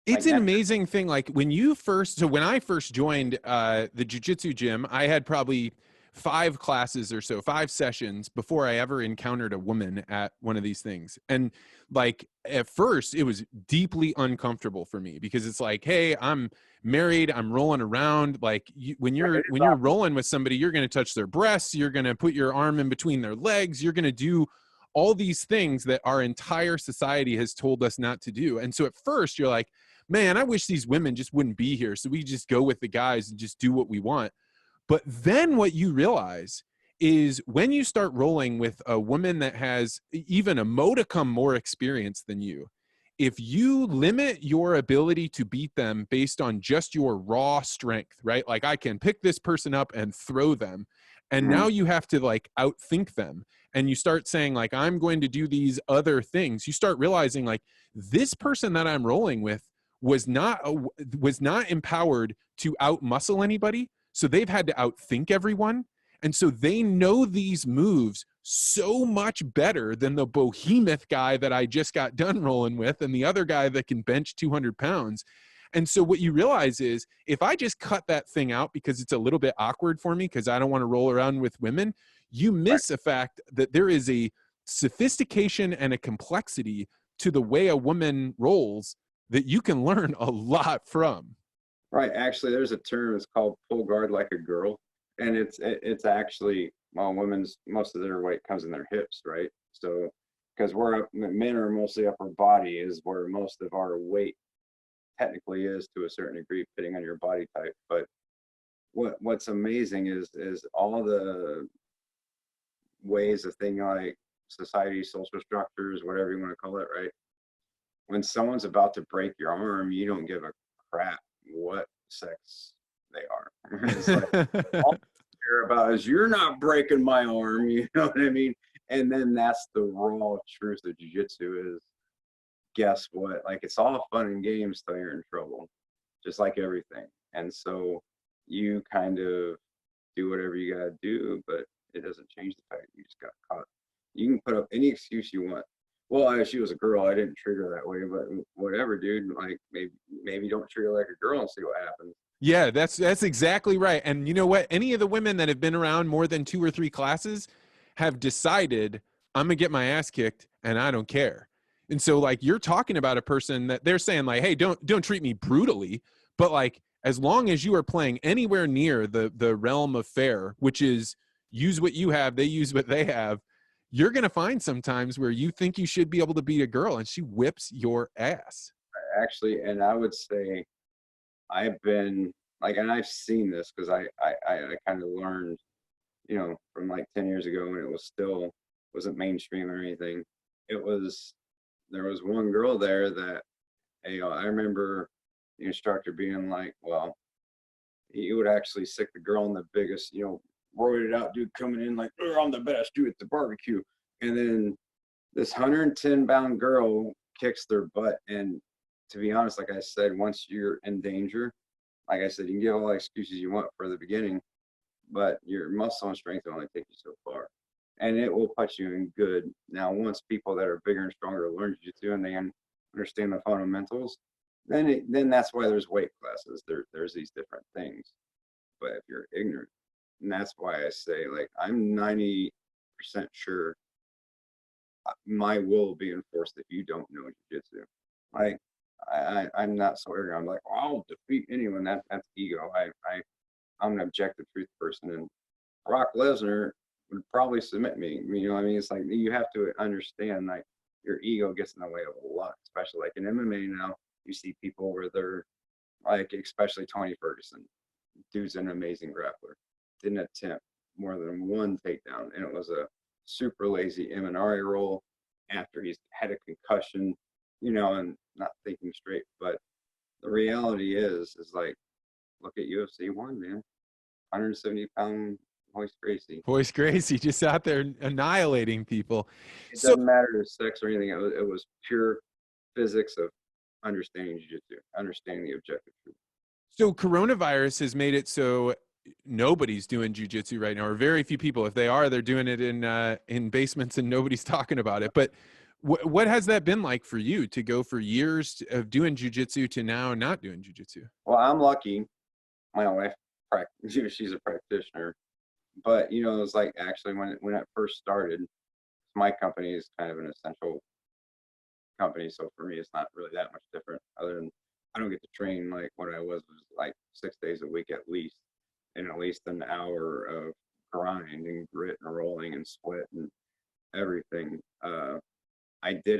B: It's
C: Like,
B: an amazing thing. Like, when I first joined the jiu-jitsu gym, I had probably 5 classes or so, 5 sessions before I ever encountered a woman at one of these things. And like, at first it was deeply uncomfortable for me, because it's like, hey, I'm married, I'm rolling around. Like, when you're rolling with somebody, you're going to touch their breasts, you're going to put your arm in between their legs, you're going to do all these things that our entire society has told us not to do. And so at first you're like, man, I wish these women just wouldn't be here, so we just go with the guys and just do what we want. But then what you realize is, when you start rolling with a woman that has even a modicum more experience than you, if you limit your ability to beat them based on just your raw strength, right? Like, I can pick this person up and throw them, and now you have to like outthink them. And you start saying like, I'm going to do these other things. You start realizing like, this person that I'm rolling with was not empowered to outmuscle anybody. So they've had to outthink everyone. And so they know these moves so much better than the behemoth guy that I just got done rolling with, and the other guy that can bench 200 pounds. And so what you realize is, if I just cut that thing out because it's a little bit awkward for me, because I don't want to roll around with women, you miss the fact that there is a sophistication and a complexity to the way a woman rolls that you can learn a lot from.
C: Right. Actually, there's a term, it's called pull guard like a girl. And it's actually, well, women's, most of their weight comes in their hips, right? So, because men are mostly upper body, is where most of our weight technically is, to a certain degree, depending on your body type. But what's amazing is all the ways of thinking, like society, social structures, whatever you want to call it, right? When someone's about to break your arm, you don't give a crap what sex they are. It's like, all you care about is, you're not breaking my arm, you know what I mean? And then that's the raw truth of jiu-jitsu is, guess what? Like, it's all fun and games till you're in trouble, just like everything. And so you kind of do whatever you gotta do, but it doesn't change the fact that you just got caught. You can put up any excuse you want. Well, she was a girl, I didn't treat her that way, but whatever, dude. Like maybe don't treat her like a girl and see what happens.
B: Yeah, that's exactly right. And you know what? Any of the women that have been around more than 2 or 3 classes have decided, I'm gonna get my ass kicked and I don't care. And so like you're talking about a person that they're saying like, hey, don't treat me brutally, but like as long as you are playing anywhere near the realm of fair, which is use what you have, they use what they have, you're gonna find sometimes where you think you should be able to beat a girl and she whips your ass.
C: Actually, and I would say I've been like, and I've seen this because I kind of learned, you know, from like 10 years ago when it was still wasn't mainstream or anything. There was one girl there that, you know, I remember the instructor being like, well, he would actually sick the girl in the biggest, you know, roided out dude coming in like, oh, I'm the best dude at the barbecue. And then this 110-pound girl kicks their butt. And to be honest, like I said, once you're in danger, like I said, you can give all the excuses you want for the beginning, but your muscle and strength will only take you so far. And it will put you in good. Now, once people that are bigger and stronger learn jiu-jitsu and they understand the fundamentals, then that's why there's weight classes. There's these different things. But if you're ignorant, and that's why I say, like, I'm 90% sure my will be enforced if you don't know jiu-jitsu. Like, I'm not so arrogant. I'm like, well, I'll defeat anyone. That's ego. I'm an objective truth person, and Brock Lesnar would probably submit me. You know what I mean? It's like you have to understand, like, your ego gets in the way of a lot, especially like in MMA now. You see people where they're like, especially Tony Ferguson, dude's an amazing grappler. Didn't attempt more than one takedown, and it was a super lazy Imanari roll after he's had a concussion, you know, and not thinking straight. But the reality is like, look at UFC 1, man. 170-pound Royce Gracie.
B: Royce Gracie just out there annihilating people.
C: It doesn't matter the sex or anything. It was pure physics of understanding jiu-jitsu, understanding the objective truth.
B: So coronavirus has made it so nobody's doing jiu-jitsu right now, or very few people. If they are, they're doing it in basements and nobody's talking about it. But what has that been like for you to go for years of doing jiu-jitsu to now not doing jiu-jitsu?
C: Well, I'm lucky. My wife, she's a practitioner. But, you know, it was like, actually when it first started, my company is kind of an essential company. So for me, it's not really that much different, other than I don't get to train like what I was like 6 days a week at least, and at least an hour of grind and grit and rolling and sweat and everything. I did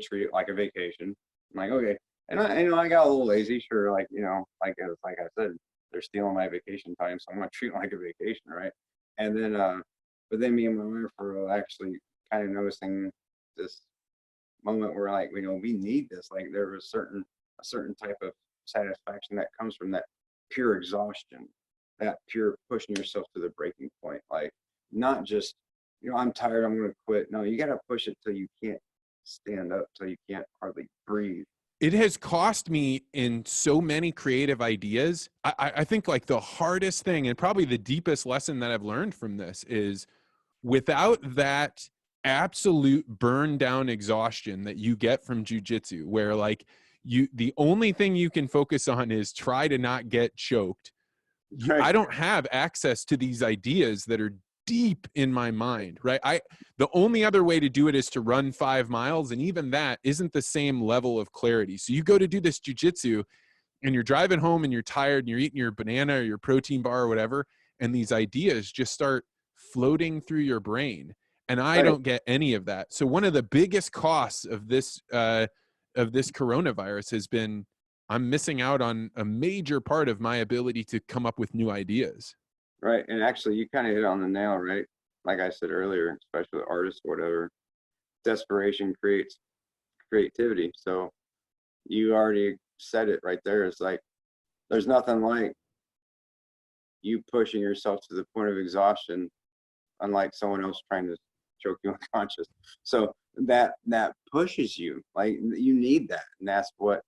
C: treat it like a vacation. I'm like, okay. And I got a little lazy, sure. Like, you know, like I said, they're stealing my vacation time, so I'm gonna treat it like a vacation, right? And then, but then me and my wife were actually kind of noticing this moment where, like, you know, we need this. Like, there was a certain type of satisfaction that comes from that pure exhaustion, that pure pushing yourself to the breaking point. Like, not just, you know, I'm tired, I'm gonna quit. No, you gotta push it till you can't stand up, till you can't hardly breathe.
B: It has cost me in so many creative ideas. I think like the hardest thing and probably the deepest lesson that I've learned from this is without that absolute burn down exhaustion that you get from jiu-jitsu, where like the only thing you can focus on is try to not get choked. I don't have access to these ideas that are deep in my mind, right? The only other way to do it is to run 5 miles, and even that isn't the same level of clarity. So you go to do this jiu-jitsu and you're driving home and you're tired and you're eating your banana or your protein bar or whatever, and these ideas just start floating through your brain. And I don't get any of that. So one of the biggest costs of this coronavirus has been I'm missing out on a major part of my ability to come up with new ideas.
C: Right. And actually, you kind of hit on the nail, right? Like I said earlier, especially artists or whatever, desperation creates creativity. So you already said it right there. It's like, there's nothing like you pushing yourself to the point of exhaustion, unlike someone else trying to choke you unconscious. So that pushes you. Like, you need that. And that's what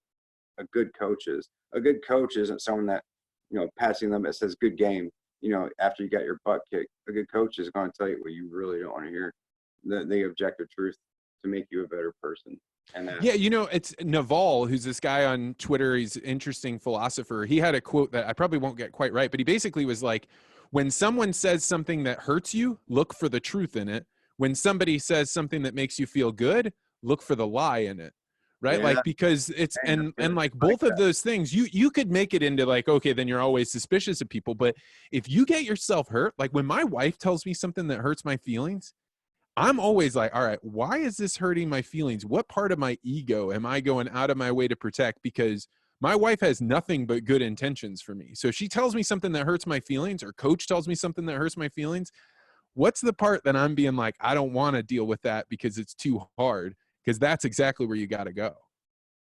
C: a good coach is. A good coach isn't someone that, you know, passing them that says good game. you know, after you got your butt kicked, a good coach is going to tell you what you really don't want to hear, the objective truth to make you a better person. And that,
B: Yeah, you know, it's Naval, who's this guy on Twitter. He's an interesting philosopher. He had a quote that I probably won't get quite right, but he basically was like, when someone says something that hurts you, look for the truth in it. When somebody says something that makes you feel good, look for the lie in it. Right?
C: yeah,
B: Like, because it's,
C: man, that's
B: and
C: good.
B: like
C: I like
B: both of
C: that.
B: those things, you could make it into like, okay, then you're always suspicious of people. But if you get yourself hurt, like when my wife tells me something that hurts my feelings, I'm always like, all right, why is this hurting my feelings? What part of my ego am I going out of my way to protect? Because my wife has nothing but good intentions for me. So if she tells me something that hurts my feelings, or coach tells me something that hurts my feelings, what's the part that I'm being like, I don't want to deal with that because it's too hard? Because that's exactly where you got to go.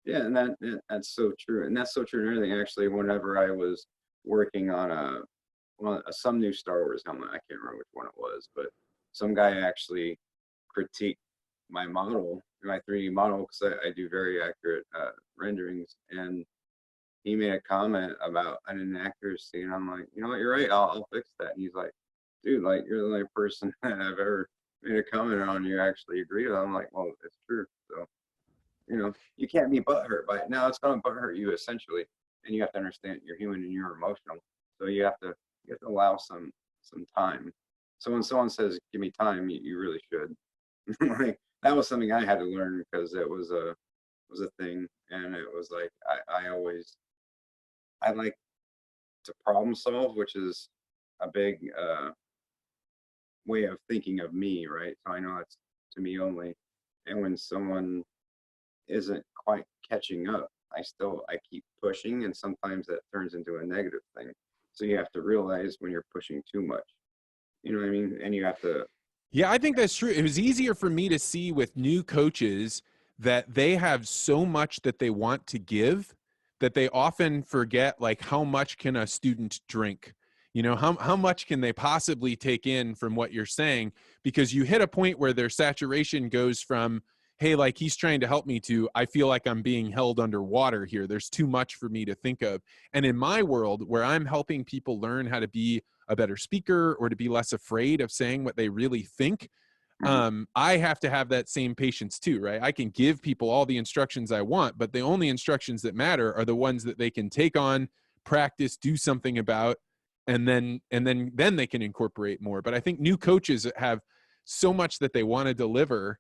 C: Yeah, and that's so true, and that's so true in everything. Actually, whenever I was working on some new Star Wars helmet, I can't remember which one it was, but some guy actually critiqued my model, my 3D model, because I do very accurate renderings, and he made a comment about an inaccuracy, and I'm like, you know what, you're right, I'll fix that. And he's like, dude, like you're the only person that I've ever made a comment on you actually agreed with. I'm like, well, it's true. So, you know, you can't be butthurt by it. Now it's going to butthurt you essentially, and you have to understand you're human and you're emotional. So you have to allow some time. So when someone says, "Give me time," you really should. Like that was something I had to learn because it was a thing, and it was like I like to problem solve, which is a big way of thinking of me, right? So I know it's to me only, and when someone isn't quite catching up, I keep pushing, and sometimes that turns into a negative thing. So you have to realize when you're pushing too much. You know what I mean? And you have to.
B: Yeah, I think that's true. It was easier for me to see with new coaches that they have so much that they want to give that they often forget like how much can a student drink? You know, how much can they possibly take in from what you're saying? Because you hit a point where their saturation goes from, hey, like he's trying to help me, to I feel like I'm being held underwater here. There's too much for me to think of. And in my world where I'm helping people learn how to be a better speaker or to be less afraid of saying what they really think,
C: Mhm.
B: I have to have that same patience too, right? I can give people all the instructions I want, but the only instructions that matter are the ones that they can take on, practice, do something about, and then they can incorporate more. But I think new coaches have so much that they want to deliver,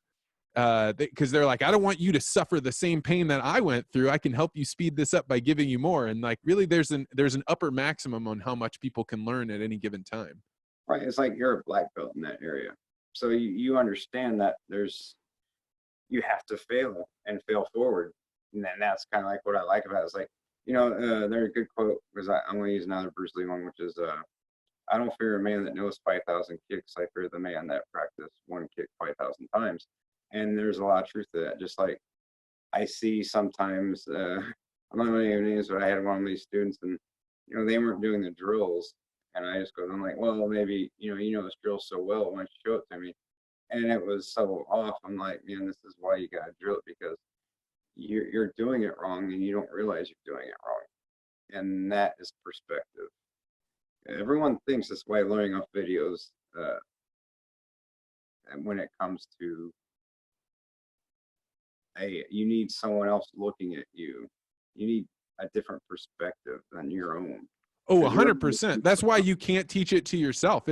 B: because they're like, I don't want you to suffer the same pain that I went through. I can help you speed this up by giving you more. And like, really, there's an upper maximum on how much people can learn at any given time.
C: Right. It's like you're a black belt in that area. So you understand that you have to fail and fail forward. And then that's kind of like what I like about it. It's like, you know, there's a good quote because I'm going to use another Bruce Lee one, which is, I don't fear a man that knows 5,000 kicks. I fear the man that practiced one kick 5,000 times. And there's a lot of truth to that. Just like I see sometimes, I'm not going to name names, but I had one of these students and, you know, they weren't doing the drills. And I just go, I'm like, well, maybe, you know this drill so well. Why don't you show it to me? And it was so off. I'm like, man, this is why you got to drill it, because you're doing it wrong and you don't realize you're doing it wrong. And that is perspective. Everyone thinks this way learning off videos. And when it comes to you need someone else looking at you. You need a different perspective than your own.
B: Oh,
C: 'Cause
B: 100%. That's why you can't teach it to yourself.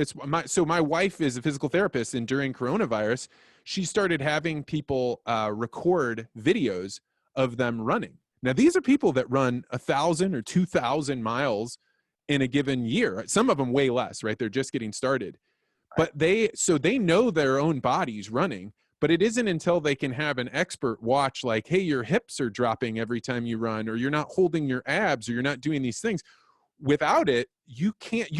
B: So my wife is a physical therapist, and during coronavirus, she started having people record videos of them running. Now, these are people that run 1,000 or 2,000 miles in a given year. Some of them way less, right? They're just getting started. But they know their own bodies running, but it isn't until they can have an expert watch, like, hey, your hips are dropping every time you run, or you're not holding your abs, or you're not doing these things. Without it, you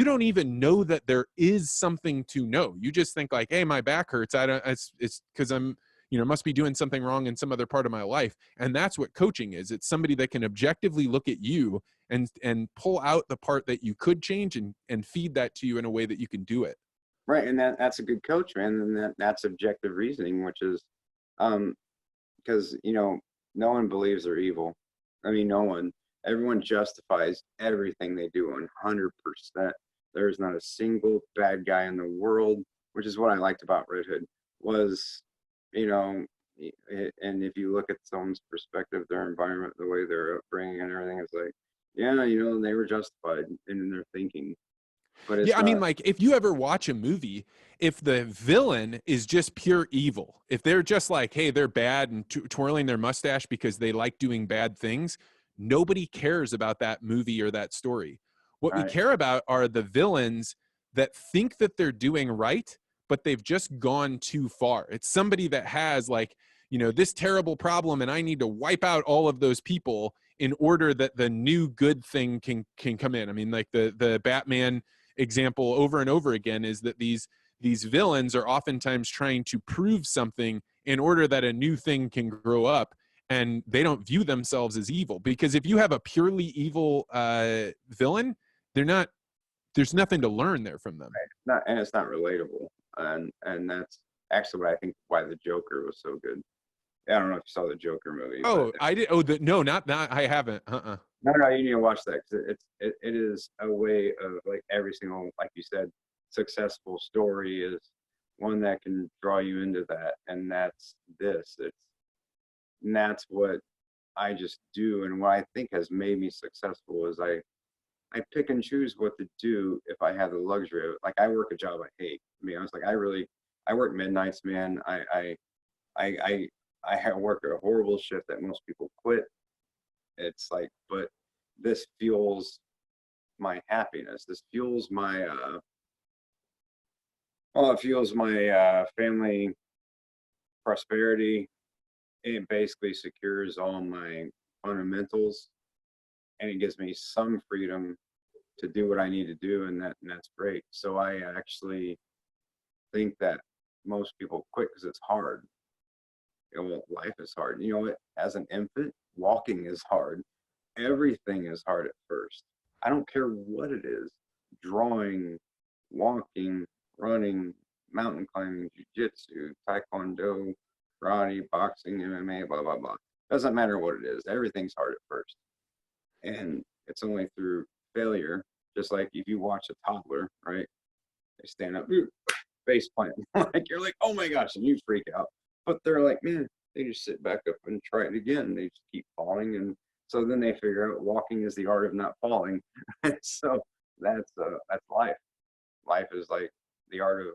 B: don't even know that there is something to know. You just think like, hey, my back hurts. It's because I'm, must be doing something wrong in some other part of my life. And that's what coaching is. It's somebody that can objectively look at you and pull out the part that you could change and feed that to you in a way that you can do it.
C: Right, and that's a good coach, man, and that's objective reasoning, which is, because no one believes they're evil. I mean, no one. Everyone justifies everything they do 100%. There's not a single bad guy in the world, which is what I liked about Red Hood was, you know, and if you look at someone's perspective, their environment, the way they're upbringing and everything, it's like, yeah, you know, they were justified in their thinking, but it's
B: Yeah, I mean,
C: not
B: like, if you ever watch a movie, if the villain is just pure evil, if they're just like, hey, they're bad and twirling their mustache because they like doing bad things, nobody cares about that movie or that story. What we
C: right.
B: care about are the villains that think that they're doing right, but they've just gone too far. It's somebody that has, like, you know, this terrible problem, and I need to wipe out all of those people in order that the new good thing can come in. I mean, like the Batman example over and over again is that these villains are oftentimes trying to prove something in order that a new thing can grow up, and they don't view themselves as evil, because if you have a purely evil villain, there's nothing to learn there from them.
C: Not, and it's not relatable, and that's actually what I think why the Joker was so good. I don't know if you saw the Joker movie.
B: Oh,
C: But
B: I did. Oh, no, not I haven't.
C: no, you need to watch that because it is a way of, like, every single, like you said, successful story is one that can draw you into that, and that's this. And that's what I just do, and what I think has made me successful is I pick and choose what to do if I have the luxury of it. Like, I work a job I hate. I mean, I was like, I work midnights, man. I work a horrible shift that most people quit. It's like, but this fuels my happiness. This fuels my, it fuels my family prosperity. It basically secures all my fundamentals, and it gives me some freedom to do what I need to do, and that's great. So I actually think that most people quit because it's hard. You know, life is hard. You know what? As an infant, walking is hard. Everything is hard at first. I don't care what it is. Drawing, walking, running, mountain climbing, jiu-jitsu, taekwondo, karate, boxing, MMA, blah, blah, blah. Doesn't matter what it is. Everything's hard at first. And it's only through failure, just like if you watch a toddler, right? They stand up, face plant. Like, you're like, oh my gosh, and you freak out. But they're like, man, they just sit back up and try it again. They just keep falling. And so then they figure out walking is the art of not falling. So that's life. Life is like the art of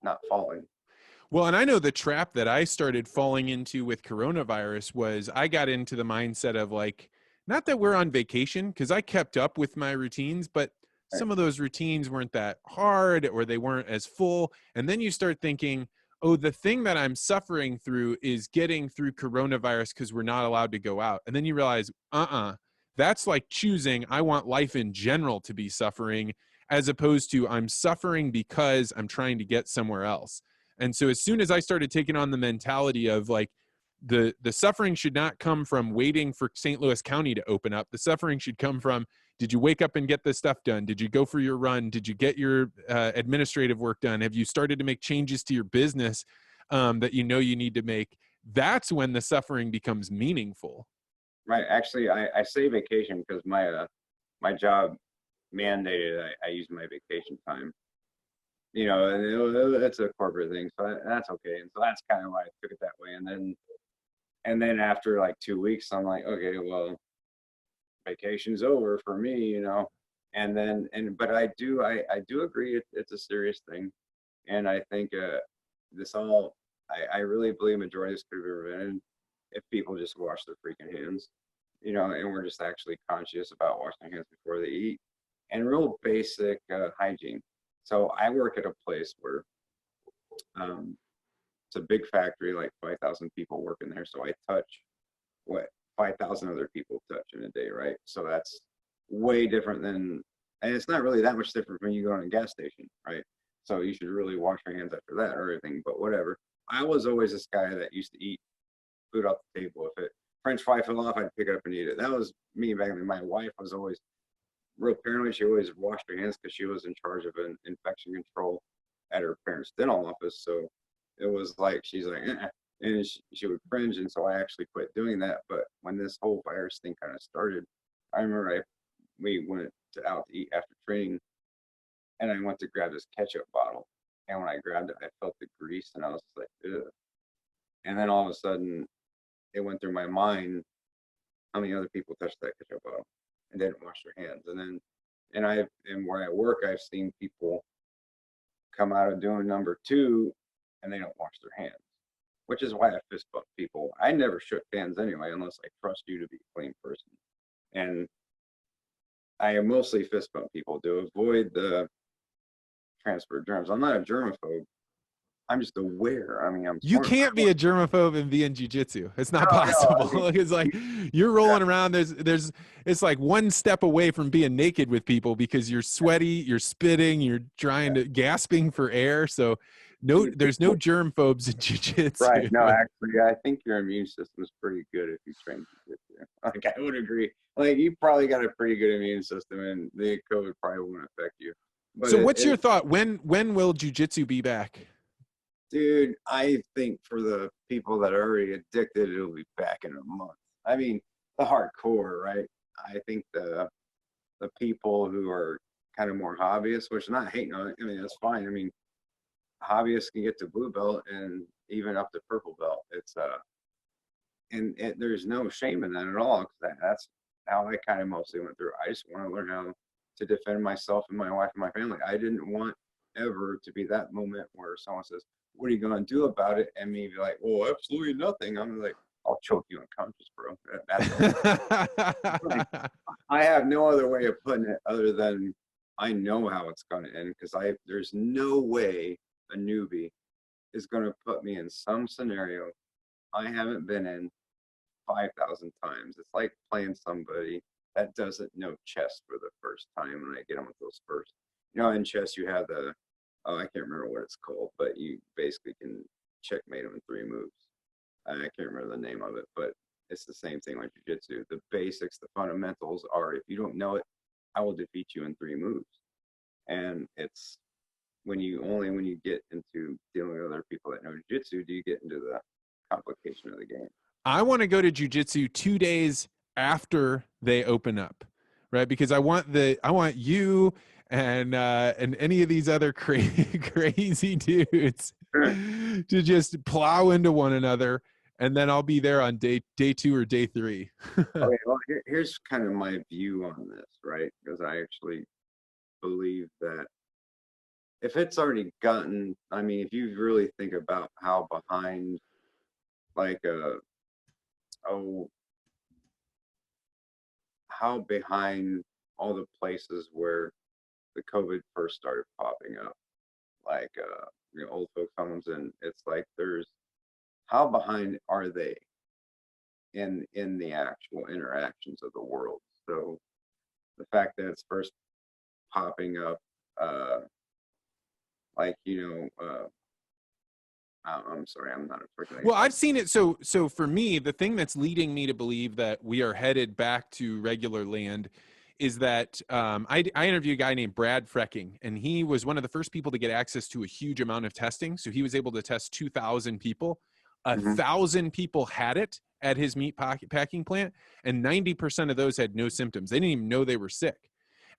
C: not falling.
B: Well, and I know the trap that I started falling into with coronavirus was I got into the mindset of, like, not that we're on vacation, because I kept up with my routines, but
C: Right.
B: some of those routines weren't that hard, or they weren't as full. And then you start thinking, oh, the thing that I'm suffering through is getting through coronavirus because we're not allowed to go out. And then you realize, that's like choosing, I want life in general to be suffering, as opposed to I'm suffering because I'm trying to get somewhere else. And so as soon as I started taking on the mentality of, like, the suffering should not come from waiting for St. Louis County to open up. The suffering should come from, did you wake up and get this stuff done? Did you go for your run? Did you get your administrative work done? Have you started to make changes to your business that you know you need to make? That's when the suffering becomes meaningful.
C: Right. Actually, I say vacation because my job mandated I use my vacation time. You know, and it's a corporate thing, so that's okay. And so that's kind of why I took it that way. And then after like 2 weeks, I'm like, okay, well, vacation's over for me, you know. And then but I do agree it's a serious thing, and I think I really believe majority of this could be prevented if people just wash their freaking hands, you know, and we're just actually conscious about washing their hands before they eat, and real basic hygiene. So I work at a place where it's a big factory, like 5,000 people work in there. So I touch what 5,000 other people touch in a day, right? So that's way different than, and it's not really that much different when you go to a gas station, right? So you should really wash your hands after that or everything, but whatever. I was always this guy that used to eat food off the table. If it French fry fell off, I'd pick it up and eat it. That was me back then. My wife was always real paranoid. She always washed her hands because she was in charge of an infection control at her parents' dental office. So it was like, she's like, and she would cringe. And so I actually quit doing that. But when this whole virus thing kind of started, I remember we went out to eat after training, and I went to grab this ketchup bottle, and when I grabbed it, I felt the grease, and I was like, ugh. And then all of a sudden, it went through my mind how many other people touched that ketchup bottle and didn't wash their hands. And where I work, I've seen people come out of doing number 2 and they don't wash their hands, which is why I fist bump people. I never shook hands anyway, unless I trust you to be a clean person. And I mostly fist bump people to avoid the transfer of germs. I'm not a germaphobe. I'm just aware. I mean,
B: You can't be a germaphobe and be in jiu-jitsu. It's not
C: No,
B: possible.
C: I mean,
B: It's like you're rolling around. It's like one step away from being naked with people because you're sweaty, you're spitting, you're trying to gasping for air. So there's no germ phobes in jiu-jitsu.
C: Right. No, actually, I think your immune system is pretty good if you train jiu-jitsu. Like, I would agree. Like, you probably got a pretty good immune system, and the COVID probably won't affect you. But
B: so what's your thought? When will jiu-jitsu be back?
C: Dude, I think for the people that are already addicted, it'll be back in a month. I mean, the hardcore, right? I think the people who are kind of more hobbyists, which I'm not hating on it. I mean, that's fine. I mean, hobbyists can get to blue belt and even up to purple belt. It's there's no shame in that at all, because that's how I kind of mostly went through. I just want to learn how to defend myself and my wife and my family. I didn't want ever to be that moment where someone says, "What are you going to do about it?" and me be like, "Well, absolutely nothing." I'm like, "I'll choke you unconscious, bro." I have no other way of putting it other than I know how it's going to end, because there's no way a newbie is going to put me in some scenario I haven't been in 5,000 times. It's like playing somebody that doesn't know chess for the first time when I get them with those first. In chess you have I can't remember what it's called, but you basically can checkmate them in 3 moves. I can't remember the name of it, but it's the same thing with jiu-jitsu. The basics, the fundamentals are, if you don't know it, I will defeat you in 3 moves. And it's when you get into dealing with other people that know jiu-jitsu, do you get into the complication of the game.
B: I want to go to jiu-jitsu 2 days after they open up, right? Because I want you and any of these other crazy dudes to just plow into one another, and then I'll be there on day 2 or day 3.
C: Okay, well, here's kind of my view on this, right? Because I actually believe that if it's already gotten, I mean, if you really think about how behind, like, how behind all the places where the COVID first started popping up, like, old folks homes, and it's like, how behind are they in the actual interactions of the world? So the fact that it's first popping up, like, I'm sorry, I'm not articulating.
B: Well, I've seen it. So for me, the thing that's leading me to believe that we are headed back to regular land is that I interviewed a guy named Brad Frecking, and he was one of the first people to get access to a huge amount of testing. So he was able to test 2,000 people. 1,000 people had it at his meat packing plant, and 90% of those had no symptoms. They didn't even know they were sick.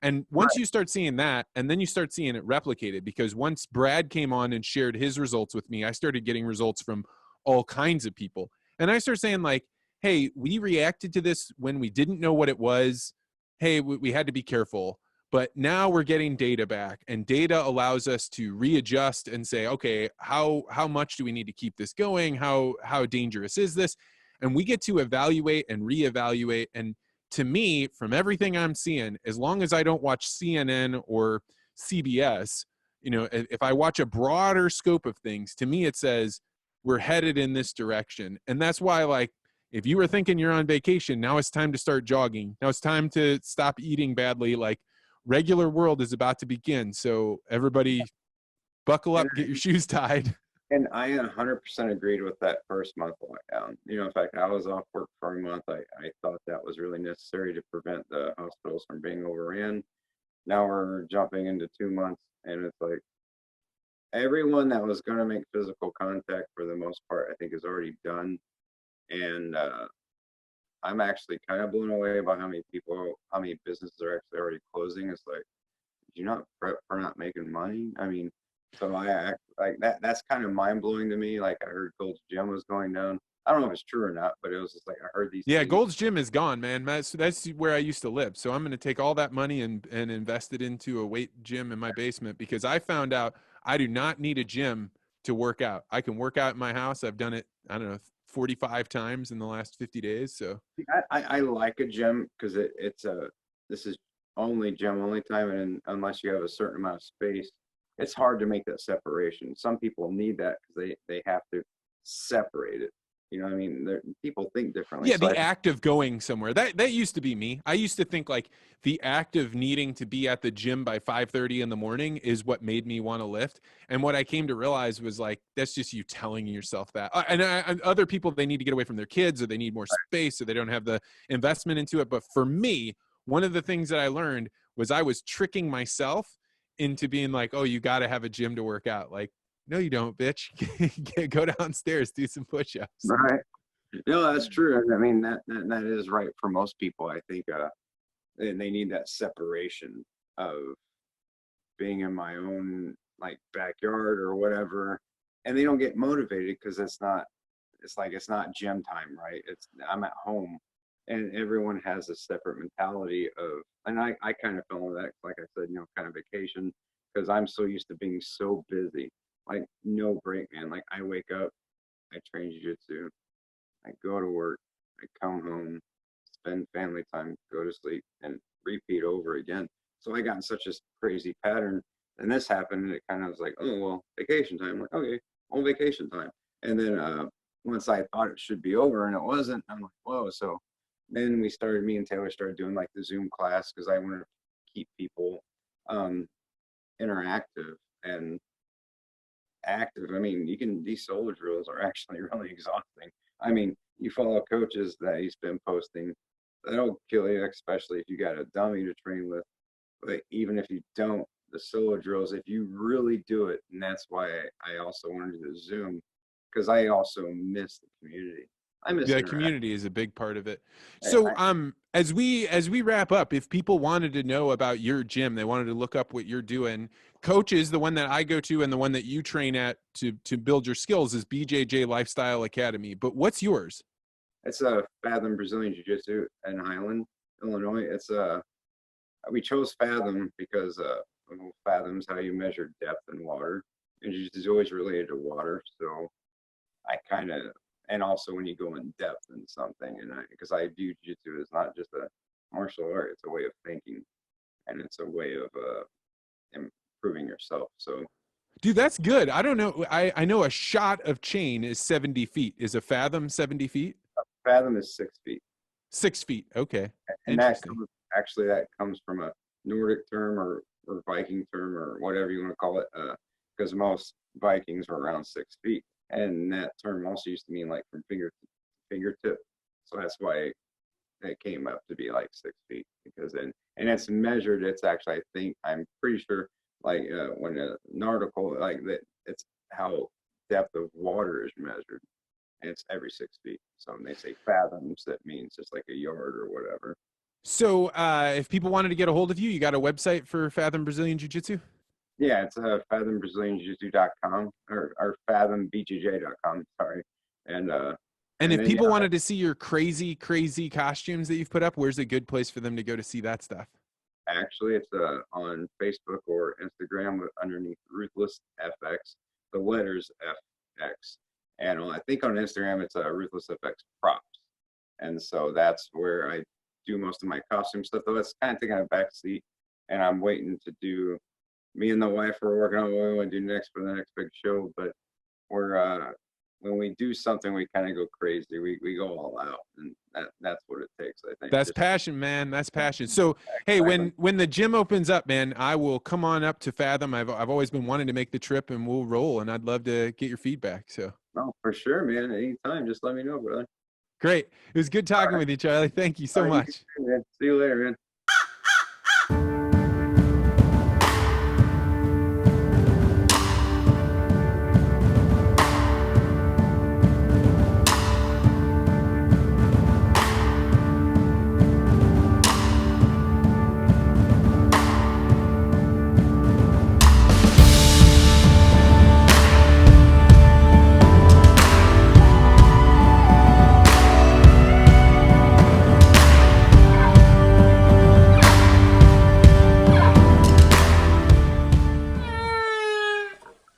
B: And once you start seeing that, and then you start seeing it replicated, because once Brad came on and shared his results with me, I started getting results from all kinds of people. And I started saying, like, hey, we reacted to this when we didn't know what it was. Hey, we had to be careful. But now we're getting data back, and data allows us to readjust and say, okay, how much do we need to keep this going? How dangerous is this? And we get to evaluate and reevaluate. And to me, from everything I'm seeing, as long as I don't watch CNN or CBS, if I watch a broader scope of things, to me, it says we're headed in this direction. And that's why, like, if you were thinking you're on vacation, now it's time to start jogging. Now it's time to stop eating badly. Like, regular world is about to begin. So everybody buckle up, get your shoes tied.
C: And I 100% agreed with that first month lockdown. In fact, I was off work for a month. I thought that was really necessary to prevent the hospitals from being overran. Now we're jumping into 2 months, and it's like everyone that was going to make physical contact, for the most part, I think is already done. And I'm actually kind of blown away by how many businesses are actually already closing. It's like, do you not prep for not making money? I mean, so I act like that. That's kind of mind blowing to me. Like I heard Gold's Gym was going down. I don't know if it's true or not, but it was just like I heard these.
B: Yeah,
C: things.
B: Gold's Gym is gone, man. That's where I used to live. So I'm going to take all that money and invest it into a weight gym in my basement, because I found out I do not need a gym to work out. I can work out in my house. I've done it, I don't know, 45 times in the last 50 days. So
C: I like a gym because this is only gym only time, and unless you have a certain amount of space, it's hard to make that separation. Some people need that because they have to separate it. You know what I mean? People think differently.
B: yeah,
C: So
B: the act of going somewhere, that used to be me. I used to think like the act of needing to be at the gym by 5:30 in the morning is what made me want to lift. And what I came to realize was like, that's just you telling yourself that. And other people, they need to get away from their kids, or they need more space, or they don't have the investment into it. But for me, one of the things that I learned was I was tricking myself into being like, oh, you got to have a gym to work out. Like, no, you don't, bitch. Go downstairs, do some push-ups.
C: right. No, that's true. I mean, that is right for most people. I think they need that separation of being in my own like backyard or whatever, and they don't get motivated because it's not gym time, right? I'm at home, and everyone has a separate mentality of, and I kind of fell into that, like I said, kind of vacation, because I'm so used to being so busy, like no break, man. Like I wake up, I train jiu-jitsu, I go to work, I come home, spend family time, go to sleep, and repeat over again. So I got in such a crazy pattern, and this happened, and it kind of was like, oh well, vacation time. I'm like, okay, on vacation time. And then once I thought it should be over and it wasn't, I'm like, whoa. So then me and Taylor started doing like the Zoom class, because I wanted to keep people interactive and active. I mean, these solo drills are actually really exhausting. I mean, you follow coaches that he's been posting, that'll kill you, especially if you got a dummy to train with. But even if you don't, the solo drills, if you really do it, and that's why I also wanted to do Zoom, because I also miss the community. I miss
B: Yeah,
C: interaction.
B: community is a big part of it. So as we wrap up, if people wanted to know about your gym, they wanted to look up what you're doing, Coaches, the one that I go to and the one that you train at to build your skills is BJJ Lifestyle Academy. But what's yours?
C: It's a Fathom Brazilian Jiu-Jitsu in Highland, Illinois. We chose Fathom because Fathom's how you measure depth in water, and jiu-jitsu is always related to water. So and also when you go in depth in something, and because I view jiu-jitsu as not just a martial art, it's a way of thinking, and it's a way of improving yourself. So,
B: Dude, that's good. I don't know. I know a shot of chain is 70 feet. Is a fathom 70 feet?
C: Fathom is 6 feet.
B: 6 feet. Okay.
C: And that comes from a Nordic term or Viking term or whatever you want to call it, because most Vikings were around 6 feet, and that term also used to mean like from fingertip. So that's why it came up to be like 6 feet, because then, and it's measured. It's actually, I'm pretty sure, like when an article like that, it's how depth of water is measured, and it's every 6 feet. So when they say fathoms, that means just like a yard or whatever.
B: So if people wanted to get a hold of you, you got a website for Fathom Brazilian Jiu-Jitsu?
C: Yeah, it's fathombrazilianjiu-jitsu.com or fathombjj.com, sorry. And
B: if people wanted to see your crazy costumes that you've put up, where's a good place for them to go to see that stuff?
C: Actually, it's on Facebook or Instagram underneath Ruthless FX, the letters FX. And I think on Instagram, it's Ruthless FX Props. And so that's where I do most of my costume stuff, though it's kind of taking a back seat. And I'm waiting to do, me and the wife are working on what we want to do next for the next big show. But we're, when we do something, we kind of go crazy. We go all out, and that's what it takes, I think.
B: That's passion, man. That's passion. So, hey, when the gym opens up, man, I will come on up to Fathom. I've always been wanting to make the trip, and we'll roll. And I'd love to get your feedback. So,
C: no, for sure, man. Anytime, just let me know, brother.
B: Great. It was good talking with you, Charlie. Thank you so much.
C: See you later, man.